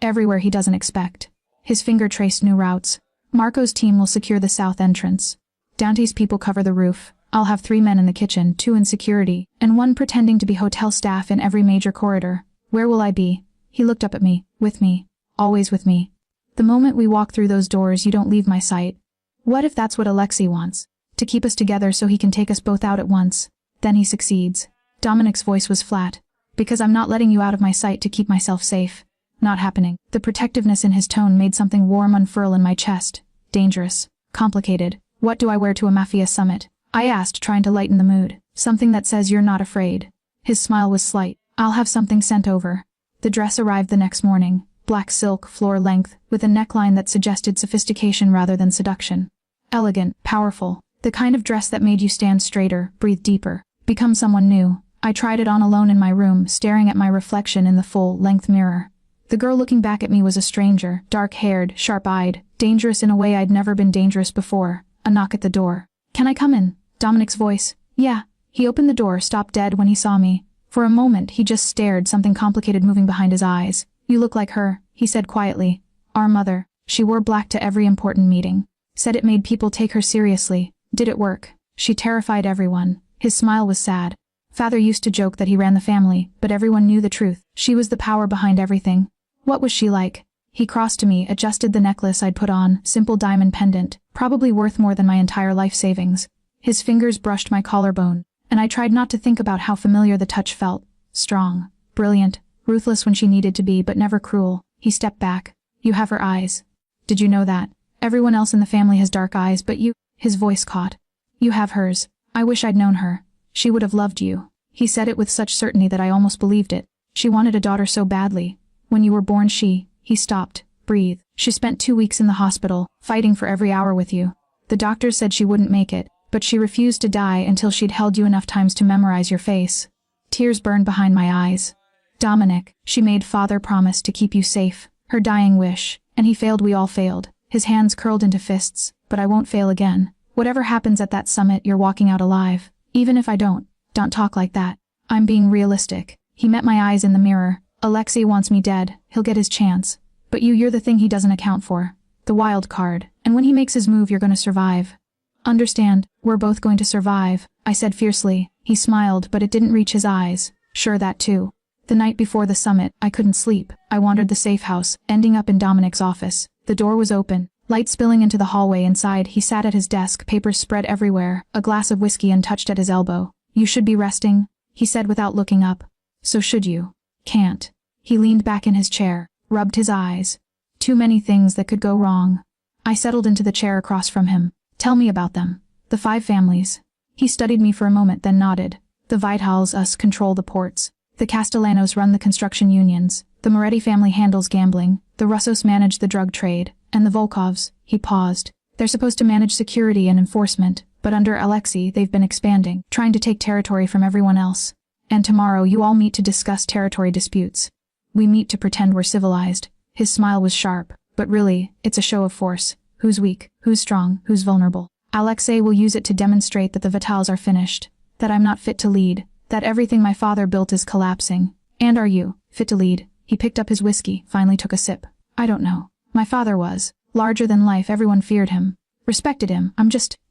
A: everywhere he doesn't expect. His finger traced new routes. Marco's team will secure the south entrance. Dante's people cover the roof. I'll have 3 men in the kitchen, 2 in security, and 1 pretending to be hotel staff in every major corridor. Where will I be? He looked up at me. With me. Always with me. The moment we walk through those doors, you don't leave my sight. What if that's what Alexei wants? To keep us together so he can take us both out at once. Then he succeeds. Dominic's voice was flat. Because I'm not letting you out of my sight to keep myself safe. Not happening. The protectiveness in his tone made something warm unfurl in my chest. Dangerous. Complicated. What do I wear to a Mafia summit? I asked, trying to lighten the mood. Something that says you're not afraid. His smile was slight. I'll have something sent over. The dress arrived the next morning. Black silk, floor length, with a neckline that suggested sophistication rather than seduction. Elegant, powerful. The kind of dress that made you stand straighter, breathe deeper, become someone new. I tried it on alone in my room, staring at my reflection in the full-length mirror. The girl looking back at me was a stranger, dark-haired, sharp-eyed, dangerous in a way I'd never been dangerous before. A knock at the door. Can I come in? Dominic's voice. Yeah. He opened the door, stopped dead when he saw me. For a moment, he just stared, something complicated moving behind his eyes. You look like her, he said quietly. Our mother. She wore black to every important meeting. Said it made people take her seriously. Did it work? She terrified everyone. His smile was sad. Father used to joke that he ran the family, but everyone knew the truth. She was the power behind everything. What was she like? He crossed to me, adjusted the necklace I'd put on, simple diamond pendant, probably worth more than my entire life savings. His fingers brushed my collarbone, and I tried not to think about how familiar the touch felt. Strong, brilliant, ruthless when she needed to be, but never cruel. He stepped back. You have her eyes. Did you know that? Everyone else in the family has dark eyes, but you— His voice caught. You have hers. I wish I'd known her. She would have loved you. He said it with such certainty that I almost believed it. She wanted a daughter so badly. When you were born He stopped, breathed. She spent 2 weeks in the hospital, fighting for every hour with you. The doctors said she wouldn't make it, but she refused to die until she'd held you enough times to memorize your face. Tears burned behind my eyes. Dominic, she made Father promise to keep you safe, her dying wish, and he failed. We all failed. His hands curled into fists, but I won't fail again. Whatever happens at that summit, you're walking out alive. Even if I don't talk like that. I'm being realistic. He met my eyes in the mirror. Alexei wants me dead. He'll get his chance. But you're the thing he doesn't account for. The wild card. And when he makes his move, you're gonna survive. Understand, we're both going to survive, I said fiercely. He smiled, but it didn't reach his eyes. Sure, that too. The night before the summit, I couldn't sleep. I wandered the safe house, ending up in Dominic's office. The door was open, light spilling into the hallway. Inside, he sat at his desk, papers spread everywhere, a glass of whiskey untouched at his elbow. You should be resting, he said without looking up. So should you. Can't. He leaned back in his chair, rubbed his eyes. Too many things that could go wrong. I settled into the chair across from him. Tell me about them. The 5 families. He studied me for a moment, then nodded. The Vitals us control the ports. The Castellanos run the construction unions. The Moretti family handles gambling. The Russos manage the drug trade. And the Volkovs— He paused. They're supposed to manage security and enforcement, but under Alexei they've been expanding, trying to take territory from everyone else. And tomorrow you all meet to discuss territory disputes. We meet to pretend we're civilized. His smile was sharp, but really, it's a show of force. Who's weak, who's strong, who's vulnerable. Alexei will use it to demonstrate that the Vitals are finished, that I'm not fit to lead, that everything my father built is collapsing. And are you fit to lead? He picked up his whiskey, finally took a sip. I don't know. My father was. Larger than life, everyone feared him. Respected him.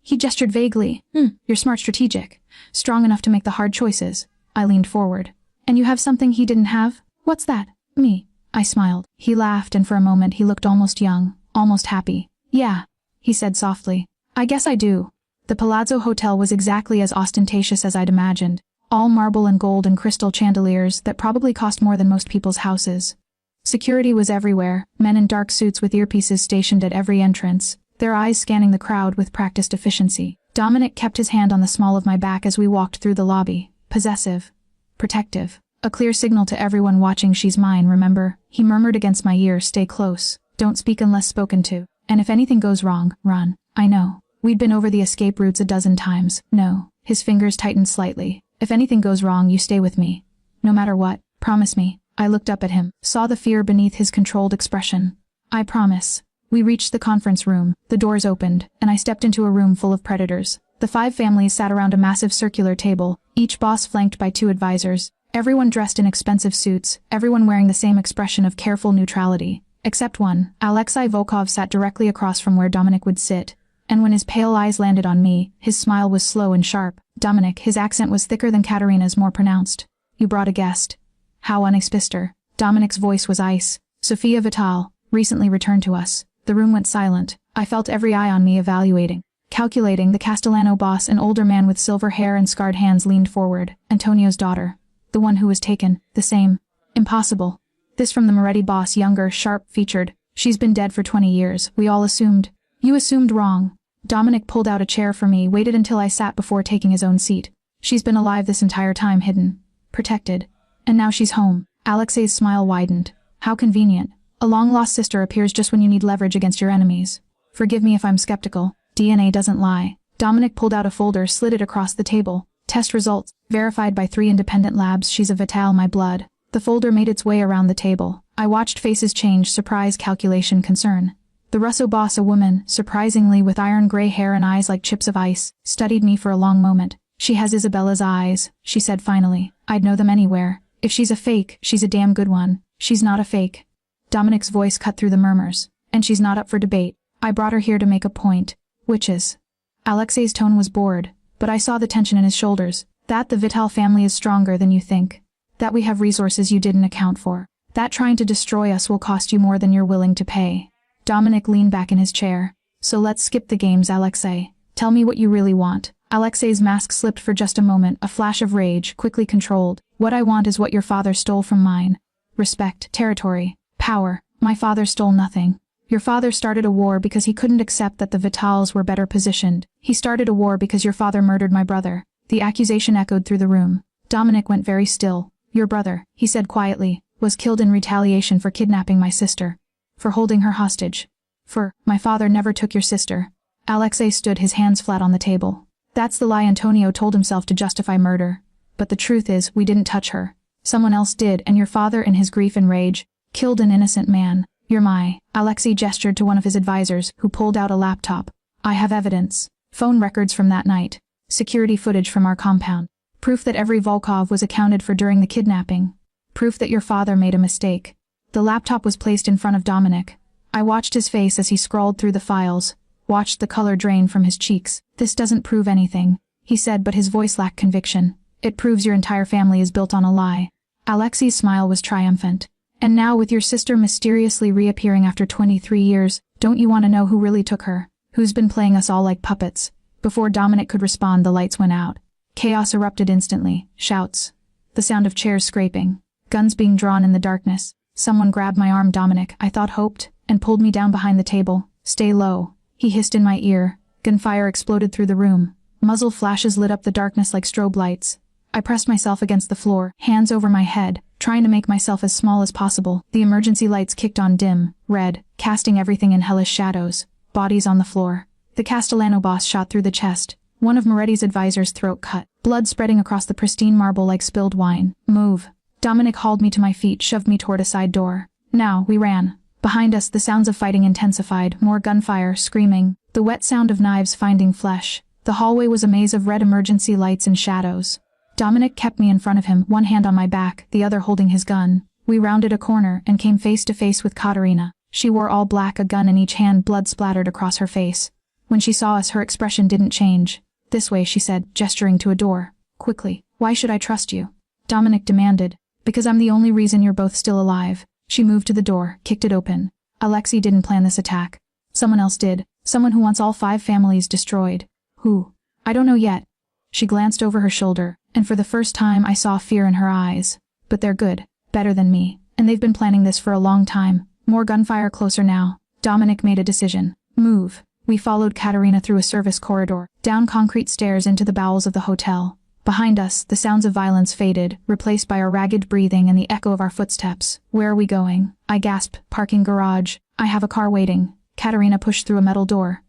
A: He gestured vaguely. You're smart, strategic. Strong enough to make the hard choices. I leaned forward. And you have something he didn't have? What's that? Me. I smiled. He laughed, and for a moment he looked almost young, almost happy. Yeah, he said softly. I guess I do. The Palazzo Hotel was exactly as ostentatious as I'd imagined. All marble and gold and crystal chandeliers that probably cost more than most people's houses. Security was everywhere, men in dark suits with earpieces stationed at every entrance, their eyes scanning the crowd with practiced efficiency. Dominic kept his hand on the small of my back as we walked through the lobby. Possessive. Protective. A clear signal to everyone watching. She's mine, remember? He murmured against my ear, stay close. Don't speak unless spoken to. And if anything goes wrong, run. I know. We'd been over the escape routes a dozen times. No. His fingers tightened slightly. If anything goes wrong, you stay with me. No matter what. Promise me. I looked up at him, saw the fear beneath his controlled expression. I promise. We reached the conference room. The doors opened, and I stepped into a room full of predators. The 5 families sat around a massive circular table, each boss flanked by 2 advisors. Everyone dressed in expensive suits, everyone wearing the same expression of careful neutrality. Except one. Alexei Volkov sat directly across from where Dominic would sit. And when his pale eyes landed on me, his smile was slow and sharp. Dominic, his accent was thicker than Katerina's, more pronounced. You brought a guest. How unexpected. Dominic's voice was ice. Sophia Vital, recently returned to us. The room went silent. I felt every eye on me, evaluating. Calculating. The Castellano boss, an older man with silver hair and scarred hands, leaned forward. Antonio's daughter. The one who was taken. The same. Impossible. This from the Moretti boss, younger, sharp-featured. She's been dead for 20 years. We all assumed. You assumed wrong. Dominic pulled out a chair for me, waited until I sat before taking his own seat. She's been alive this entire time, hidden. Protected. And now she's home. Alexei's smile widened. How convenient. A long-lost sister appears just when you need leverage against your enemies. Forgive me if I'm skeptical. DNA doesn't lie. Dominic pulled out a folder, slid it across the table. Test results. Verified by 3 independent labs. She's a Vital, my blood. The folder made its way around the table. I watched faces change, surprise, calculation, concern. The Russo boss, a woman, surprisingly with iron gray hair and eyes like chips of ice, studied me for a long moment. She has Isabella's eyes, she said finally. I'd know them anywhere. If she's a fake, she's a damn good one. She's not a fake. Dominic's voice cut through the murmurs. And she's not up for debate. I brought her here to make a point. Witches. Alexei's tone was bored, but I saw the tension in his shoulders. That the Vital family is stronger than you think. That we have resources you didn't account for. That trying to destroy us will cost you more than you're willing to pay. Dominic leaned back in his chair. So let's skip the games, Alexei. Tell me what you really want. Alexei's mask slipped for just a moment, a flash of rage, quickly controlled. What I want is what your father stole from mine. Respect, territory, power. My father stole nothing. Your father started a war because he couldn't accept that the Vitals were better positioned. He started a war because your father murdered my brother. The accusation echoed through the room. Dominic went very still. Your brother, he said quietly, was killed in retaliation for kidnapping my sister. For holding her hostage. My father never took your sister. Alexei stood, his hands flat on the table. That's the lie Antonio told himself to justify murder. But the truth is, we didn't touch her. Someone else did, and your father, in his grief and rage, killed an innocent man. Alexei gestured to one of his advisors, who pulled out a laptop. I have evidence. Phone records from that night. Security footage from our compound. Proof that every Volkov was accounted for during the kidnapping. Proof that your father made a mistake. The laptop was placed in front of Dominic. I watched his face as he scrawled through the files, watched the color drain from his cheeks. This doesn't prove anything, he said, but his voice lacked conviction. It proves your entire family is built on a lie. Alexei's smile was triumphant. And now, with your sister mysteriously reappearing after 23 years, don't you want to know who really took her? Who's been playing us all like puppets? Before Dominic could respond, the lights went out. Chaos erupted instantly. Shouts. The sound of chairs scraping. Guns being drawn in the darkness. Someone grabbed my arm. Dominic, I thought, hoped, and pulled me down behind the table. Stay low. He hissed in my ear. Gunfire exploded through the room. Muzzle flashes lit up the darkness like strobe lights. I pressed myself against the floor, hands over my head, trying to make myself as small as possible. The emergency lights kicked on dim, red, casting everything in hellish shadows. Bodies on the floor. The Castellano boss shot through the chest. One of Moretti's advisors' throat cut. Blood spreading across the pristine marble like spilled wine. Move. Dominic hauled me to my feet, shoved me toward a side door. Now, we ran. Behind us, the sounds of fighting intensified. More gunfire, screaming. The wet sound of knives finding flesh. The hallway was a maze of red emergency lights and shadows. Dominic kept me in front of him, one hand on my back, the other holding his gun. We rounded a corner and came face to face with Katerina. She wore all black, a gun in each hand, blood splattered across her face. When she saw us, her expression didn't change. This way, she said, gesturing to a door. Quickly. Why should I trust you? Dominic demanded. Because I'm the only reason you're both still alive. She moved to the door, kicked it open. Alexei didn't plan this attack. Someone else did. Someone who wants all 5 families destroyed. Who? I don't know yet. She glanced over her shoulder, and for the first time I saw fear in her eyes. But they're good. Better than me. And they've been planning this for a long time. More gunfire closer now. Dominic made a decision. Move. We followed Katerina through a service corridor, down concrete stairs into the bowels of the hotel. Behind us, the sounds of violence faded, replaced by our ragged breathing and the echo of our footsteps. Where are we going? I gasped. Parking garage. I have a car waiting. Katerina pushed through a metal door.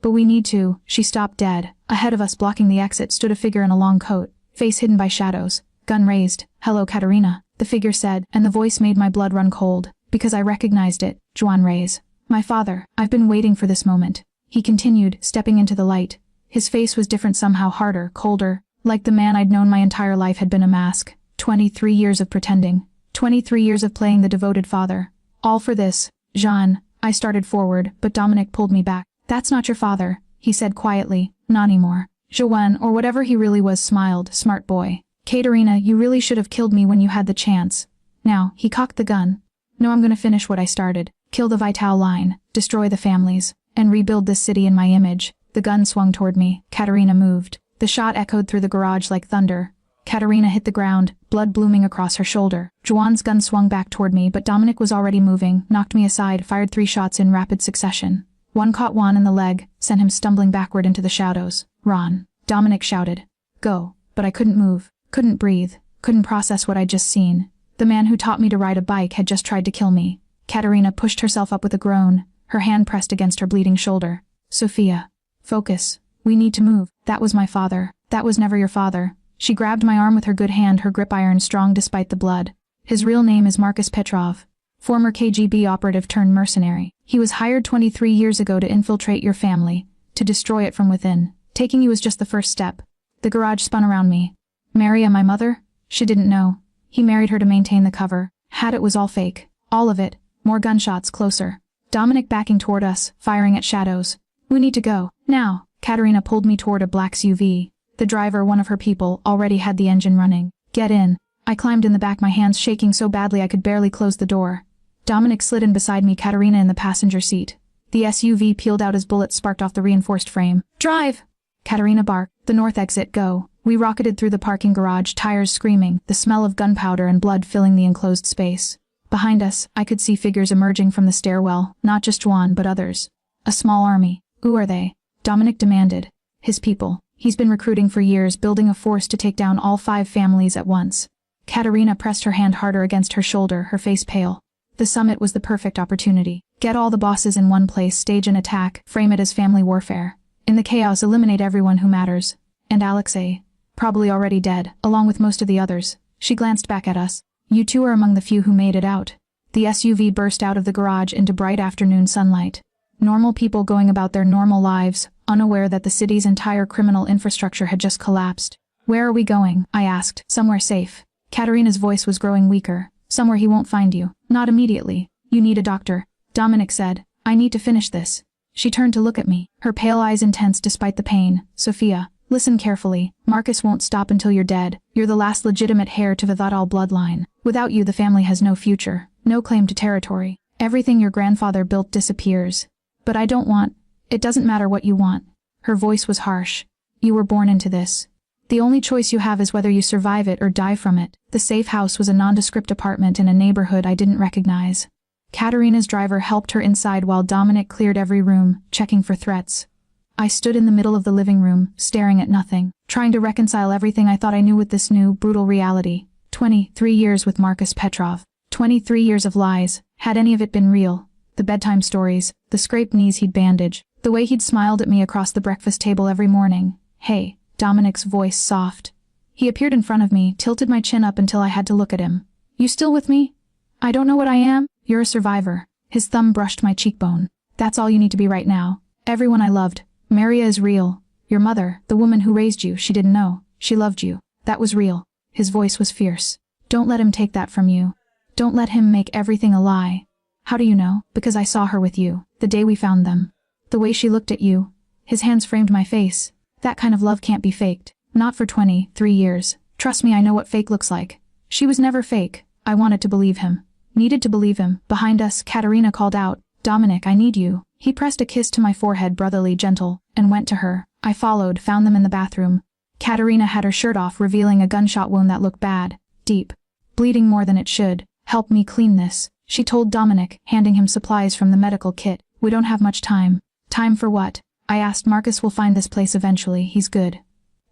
A: But we need to. She stopped dead. Ahead of us, blocking the exit, stood a figure in a long coat, face hidden by shadows, gun raised. Hello, Katerina, the figure said, and the voice made my blood run cold, because I recognized it. Juan Reyes. My father. I've been waiting for this moment. He continued, stepping into the light. His face was different somehow, harder, colder, like the man I'd known my entire life had been a mask. 23 years of pretending. 23 years of playing the devoted father. All for this. Jean. I started forward, but Dominic pulled me back. That's not your father, he said quietly. Not anymore. Joanne, or whatever he really was, smiled. Smart boy. Katerina, you really should have killed me when you had the chance. Now, he cocked the gun. No, I'm gonna finish what I started. Kill the Vital line. Destroy the families. And rebuild this city in my image. The gun swung toward me. Katerina moved. The shot echoed through the garage like thunder. Katerina hit the ground, blood blooming across her shoulder. Juan's gun swung back toward me, but Dominic was already moving, knocked me aside, fired 3 shots in rapid succession. One caught Juan in the leg, sent him stumbling backward into the shadows. Ron. Dominic shouted. Go. But I couldn't move, couldn't breathe, couldn't process what I'd just seen. The man who taught me to ride a bike had just tried to kill me. Katerina pushed herself up with a groan, her hand pressed against her bleeding shoulder. Sophia. Focus. We need to move. That was my father. That was never your father. She grabbed my arm with her good hand, her grip iron strong despite the blood. His real name is Marcus Petrov. Former KGB operative turned mercenary. He was hired 23 years ago to infiltrate your family, to destroy it from within. Taking you was just the first step. The garage spun around me. Maria, my mother? She didn't know. He married her to maintain the cover. Had it was all fake. All of it. More gunshots, closer. Dominic backing toward us, firing at shadows. We need to go. Now. Katerina pulled me toward a black SUV. The driver, one of her people, already had the engine running. Get in. I climbed in the back, my hands shaking so badly I could barely close the door. Dominic slid in beside me, Katerina in the passenger seat. The SUV peeled out as bullets sparked off the reinforced frame. Drive! Katerina barked. The north exit, go. We rocketed through the parking garage, tires screaming, the smell of gunpowder and blood filling the enclosed space. Behind us, I could see figures emerging from the stairwell, not just Juan but others. A small army. Who are they? Dominic demanded. His people. He's been recruiting for years, building a force to take down all 5 families at once. Katerina pressed her hand harder against her shoulder, her face pale. The summit was the perfect opportunity. Get all the bosses in one place, stage an attack, frame it as family warfare. In the chaos, eliminate everyone who matters. And Alexei. Probably already dead, along with most of the others. She glanced back at us. You two are among the few who made it out. The SUV burst out of the garage into bright afternoon sunlight. Normal people going about their normal lives, unaware that the city's entire criminal infrastructure had just collapsed. Where are we going? I asked. Somewhere safe. Katerina's voice was growing weaker. Somewhere he won't find you. Not immediately. You need a doctor. Dominic said. I need to finish this. She turned to look at me, her pale eyes intense despite the pain. Sophia, listen carefully. Marcus won't stop until you're dead. You're the last legitimate heir to the Vidal bloodline. Without you, the family has no future, no claim to territory. Everything your grandfather built disappears. But I don't want. It doesn't matter what you want. Her voice was harsh. You were born into this. The only choice you have is whether you survive it or die from it. The safe house was a nondescript apartment in a neighborhood I didn't recognize. Katerina's driver helped her inside while Dominic cleared every room, checking for threats. I stood in the middle of the living room, staring at nothing, trying to reconcile everything I thought I knew with this new, brutal reality. 23 years with Marcus Petrov. 23 years of lies. Had any of it been real? The bedtime stories, the scraped knees he'd bandage, the way he'd smiled at me across the breakfast table every morning. Hey, Dominic's voice soft. He appeared in front of me, tilted my chin up until I had to look at him. You still with me? I don't know what I am. You're a survivor. His thumb brushed my cheekbone. That's all you need to be right now. Everyone I loved. Maria is real. Your mother, the woman who raised you, she didn't know. She loved you. That was real. His voice was fierce. Don't let him take that from you. Don't let him make everything a lie. How do you know? Because I saw her with you, the day we found them. The way she looked at you. His hands framed my face. That kind of love can't be faked. Not for 23 years. Trust me, I know what fake looks like. She was never fake. I wanted to believe him. Needed to believe him. Behind us, Katerina called out, Dominic, I need you. He pressed a kiss to my forehead, brotherly, gentle, and went to her. I followed, found them in the bathroom. Katerina had her shirt off, revealing a gunshot wound that looked bad. Deep. Bleeding more than it should. Help me clean this, she told Dominic, handing him supplies from the medical kit. We don't have much time. Time for what? I asked. Marcus will find this place eventually. He's good.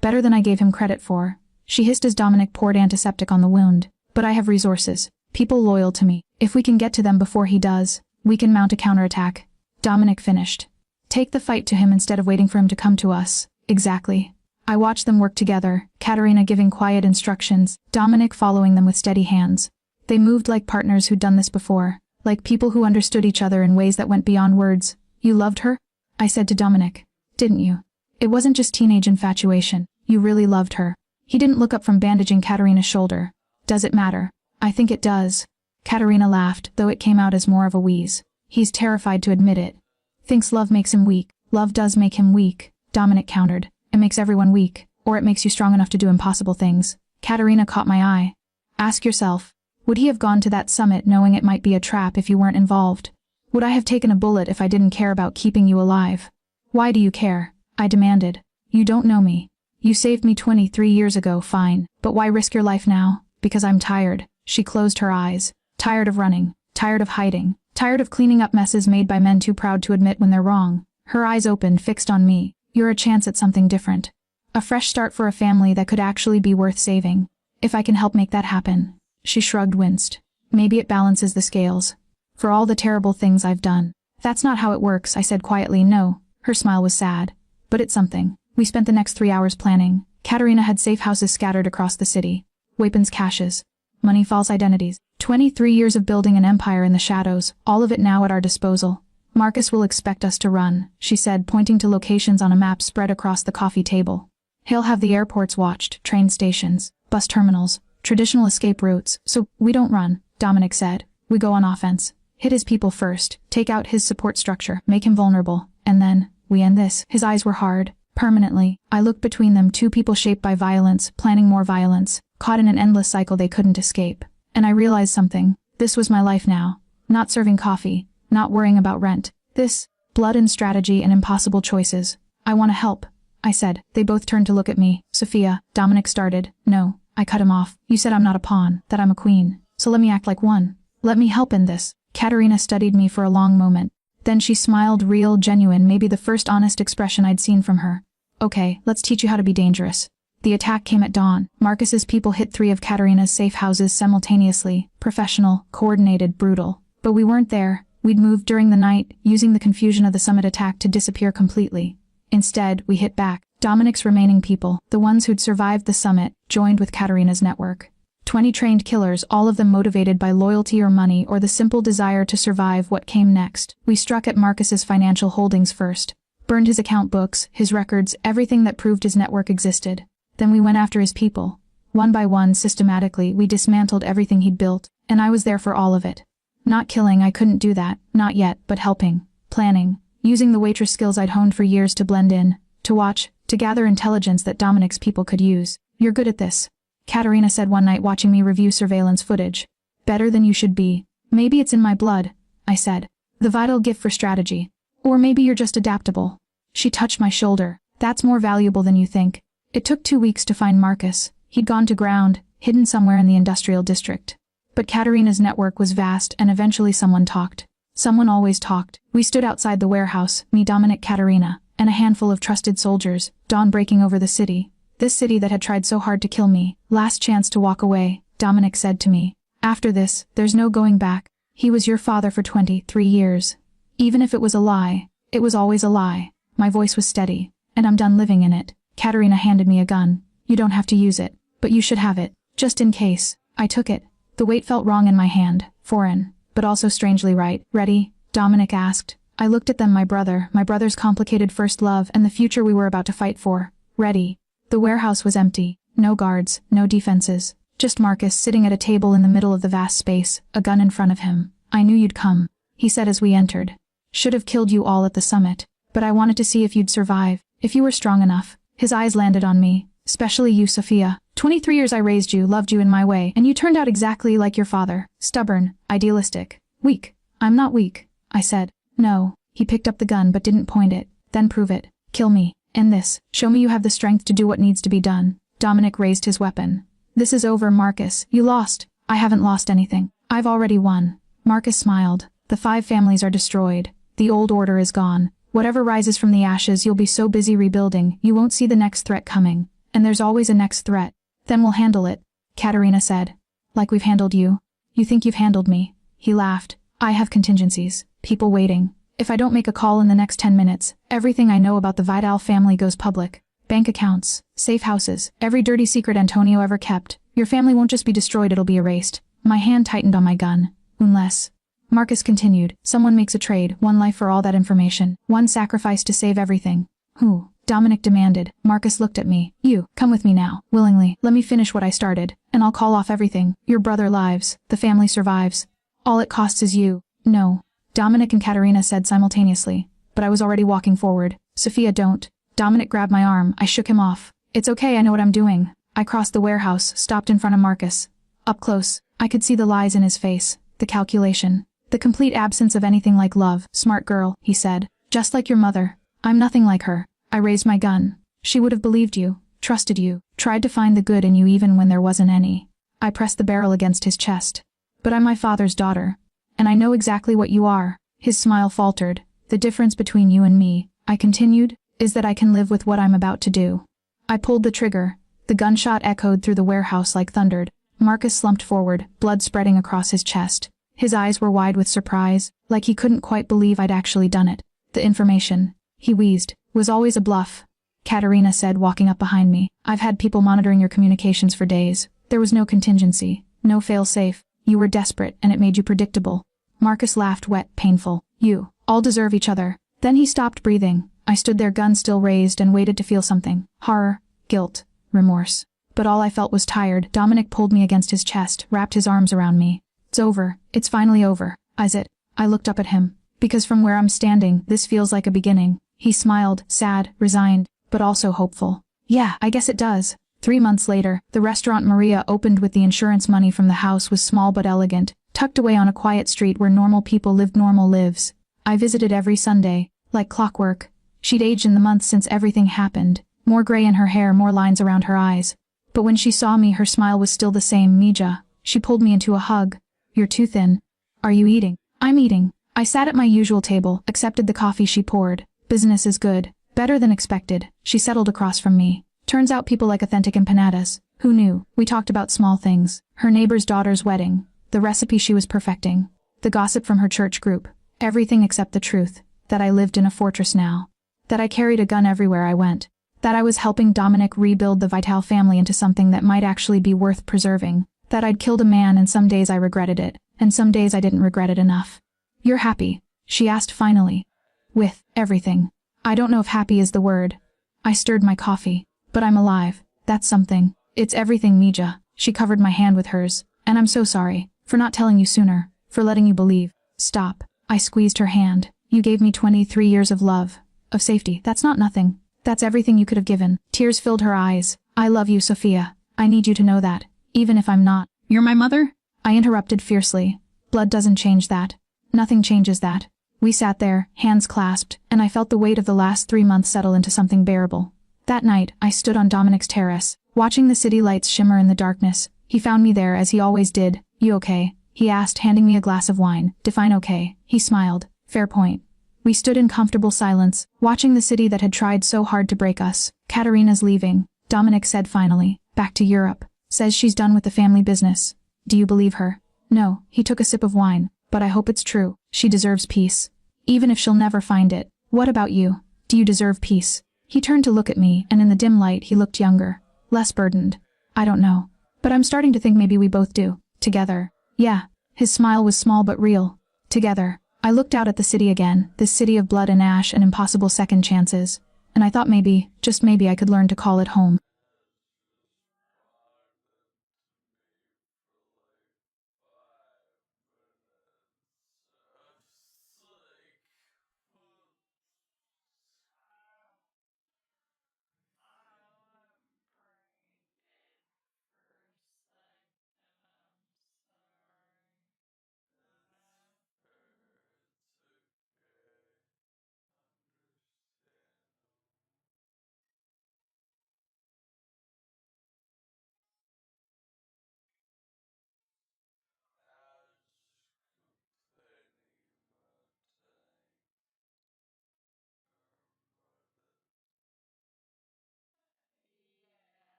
A: Better than I gave him credit for. She hissed as Dominic poured antiseptic on the wound. But I have resources. People loyal to me. If we can get to them before he does, we can mount a counterattack. Dominic finished. Take the fight to him instead of waiting for him to come to us. Exactly. I watched them work together, Katerina giving quiet instructions, Dominic following them with steady hands. They moved like partners who'd done this before, like people who understood each other in ways that went beyond words. You loved her? I said to Dominic. Didn't you? It wasn't just teenage infatuation. You really loved her. He didn't look up from bandaging Katerina's shoulder. Does it matter? I think it does. Katerina laughed, though it came out as more of a wheeze. He's terrified to admit it. Thinks love makes him weak. Love does make him weak, Dominic countered. It makes everyone weak, or it makes you strong enough to do impossible things. Katerina caught my eye. Ask yourself, would he have gone to that summit knowing it might be a trap if you weren't involved? Would I have taken a bullet if I didn't care about keeping you alive? Why do you care? I demanded. You don't know me. You saved me 23 years ago, fine, but why risk your life now? Because I'm tired. She closed her eyes. Tired of running. Tired of hiding. Tired of cleaning up messes made by men too proud to admit when they're wrong. Her eyes opened, fixed on me. You're a chance at something different. A fresh start for a family that could actually be worth saving. If I can help make that happen. She shrugged, winced. Maybe it balances the scales. For all the terrible things I've done. That's not how it works, I said quietly. No. Her smile was sad. But it's something. We spent the next 3 hours planning. Katerina had safe houses scattered across the city. Weapons caches. Money, false identities. 23 years of building an empire in the shadows, all of it now at our disposal. Marcus will expect us to run, she said, pointing to locations on a map spread across the coffee table. He'll have the airports watched, train stations, bus terminals, traditional escape routes, so we don't run, Dominic said. We go on offense. Hit his people first, take out his support structure, make him vulnerable, and then, We end this. His eyes were hard. Permanently. I looked between them, two people shaped by violence, planning more violence, caught in an endless cycle they couldn't escape. And I realized something. This was my life now. Not serving coffee. Not worrying about rent. This. Blood and strategy and impossible choices. I want to help, I said. They both turned to look at me. Sophia, Dominic started. No, I cut him off. You said I'm not a pawn, that I'm a queen. So let me act like one. Let me help in this. Katerina studied me for a long moment. Then she smiled, real, genuine, maybe the first honest expression I'd seen from her. Okay, let's teach you how to be dangerous. The attack came at dawn. Marcus's people hit 3 of Katerina's safe houses simultaneously. Professional, coordinated, brutal. But we weren't there. We'd moved during the night, using the confusion of the summit attack to disappear completely. Instead, we hit back. Dominic's remaining people, the ones who'd survived the summit, joined with Katerina's network. 20 trained killers, all of them motivated by loyalty or money or the simple desire to survive what came next. We struck at Marcus's financial holdings first. Burned his account books, his records, everything that proved his network existed. Then we went after his people. One by one, systematically, we dismantled everything he'd built, and I was there for all of it. Not killing, I couldn't do that, not yet, but helping. Planning. Using the waitress skills I'd honed for years to blend in, to watch, to gather intelligence that Dominic's people could use. You're good at this, Katerina said one night watching me review surveillance footage. Better than you should be. Maybe it's in my blood, I said. The vital gift for strategy. Or maybe you're just adaptable. She touched my shoulder. That's more valuable than you think. It took 2 weeks to find Marcus. He'd gone to ground, hidden somewhere in the industrial district. But Katerina's network was vast and eventually someone talked. Someone always talked. We stood outside the warehouse, me, Dominic, Katerina, and a handful of trusted soldiers, dawn breaking over the city. This city that had tried so hard to kill me. Last chance to walk away, Dominic said to me. After this, there's no going back. He was your father for 23 years. Even if it was a lie, it was always a lie. My voice was steady. And I'm done living in it. Katerina handed me a gun. You don't have to use it, but you should have it. Just in case. I took it. The weight felt wrong in my hand. Foreign. But also strangely right. Ready? Dominic asked. I looked at them, my brother's complicated first love and the future we were about to fight for. Ready. The warehouse was empty. No guards, no defenses. Just Marcus sitting at a table in the middle of the vast space, a gun in front of him. I knew you'd come, he said as we entered. Should have killed you all at the summit. But I wanted to see if you'd survive, if you were strong enough. His eyes landed on me. Especially you, Sophia. 23 years I raised you, loved you in my way, and you turned out exactly like your father. Stubborn, idealistic, weak. I'm not weak, I said. No. He picked up the gun but didn't point it. Then prove it. Kill me. End this. Show me you have the strength to do what needs to be done. Dominic raised his weapon. This is over, Marcus. You lost. I haven't lost anything. I've already won. Marcus smiled. The 5 families are destroyed. The old order is gone. Whatever rises from the ashes, you'll be so busy rebuilding, you won't see the next threat coming. And there's always a next threat. Then we'll handle it, Katerina said. Like we've handled you. You think you've handled me. He laughed. I have contingencies. People waiting. If I don't make a call in the next 10 minutes, everything I know about the Vidal family goes public. Bank accounts, safe houses, every dirty secret Antonio ever kept. Your family won't just be destroyed, it'll be erased. My hand tightened on my gun. Unless. Marcus continued. Someone makes a trade, 1 life for all that information. 1 sacrifice to save everything. Who? Dominic demanded. Marcus looked at me. You, come with me now. Willingly. Let me finish what I started. And I'll call off everything. Your brother lives. The family survives. All it costs is you. No. Dominic and Katerina said simultaneously. But I was already walking forward. Sophia, don't. Dominic grabbed my arm. I shook him off. It's okay, I know what I'm doing. I crossed the warehouse, stopped in front of Marcus. Up close, I could see the lies in his face. The calculation. The complete absence of anything like love. Smart girl, he said. Just like your mother. I'm nothing like her. I raised my gun. She would have believed you, trusted you, tried to find the good in you even when there wasn't any. I pressed the barrel against his chest. But I'm my father's daughter. And I know exactly what you are. His smile faltered. The difference between you and me, I continued, is that I can live with what I'm about to do. I pulled the trigger. The gunshot echoed through the warehouse like thundered. Marcus slumped forward, blood spreading across his chest. His eyes were wide with surprise, like he couldn't quite believe I'd actually done it. The information, he wheezed, was always a bluff. Katerina said, walking up behind me. I've had people monitoring your communications for days. There was no contingency, no fail-safe. You were desperate, and it made you predictable. Marcus laughed, wet, painful. You all deserve each other. Then he stopped breathing. I stood there, gun still raised, and waited to feel something. Horror, guilt, remorse. But all I felt was tired. Dominic pulled me against his chest, wrapped his arms around me. It's over. It's finally over. Is it? I looked up at him. Because from where I'm standing, this feels like a beginning. He smiled, sad, resigned, but also hopeful. Yeah, I guess it does. 3 months later, the restaurant Maria opened with the insurance money from the house was small but elegant, tucked away on a quiet street where normal people lived normal lives. I visited every Sunday, like clockwork. She'd aged in the months since everything happened, more gray in her hair, more lines around her eyes. But when she saw me, her smile was still the same. Mija. She pulled me into a hug. You're too thin. Are you eating? I'm eating. I sat at my usual table, accepted the coffee she poured. Business is good. Better than expected. She settled across from me. Turns out people like authentic empanadas. Who knew? We talked about small things. Her neighbor's daughter's wedding. The recipe she was perfecting. The gossip from her church group. Everything except the truth. That I lived in a fortress now. That I carried a gun everywhere I went. That I was helping Dominic rebuild the Vital family into something that might actually be worth preserving. That I'd killed a man, and some days I regretted it, and some days I didn't regret it enough. You're happy? She asked finally. With everything. I don't know if happy is the word. I stirred my coffee. But I'm alive. That's something. It's everything, Mija. She covered my hand with hers. And I'm so sorry. For not telling you sooner. For letting you believe. Stop. I squeezed her hand. You gave me 23 years of love. Of safety. That's not nothing. That's everything you could have given. Tears filled her eyes. I love you, Sophia. I need you to know that. Even if I'm not. You're my mother? I interrupted fiercely. Blood doesn't change that. Nothing changes that. We sat there, hands clasped, and I felt the weight of the last 3 months settle into something bearable. That night, I stood on Dominic's terrace, watching the city lights shimmer in the darkness. He found me there as he always did. You okay? He asked, handing me a glass of wine. Define okay. He smiled. Fair point. We stood in comfortable silence, watching the city that had tried so hard to break us. Katerina's leaving. Dominic said finally. Back to Europe. Says she's done with the family business. Do you believe her? No. He took a sip of wine. But I hope it's true. She deserves peace. Even if she'll never find it. What about you? Do you deserve peace? He turned to look at me, and in the dim light he looked younger. Less burdened. I don't know. But I'm starting to think maybe we both do. Together. Yeah. His smile was small but real. Together. I looked out at the city again, this city of blood and ash and impossible second chances. And I thought maybe, just maybe I could learn to call it home.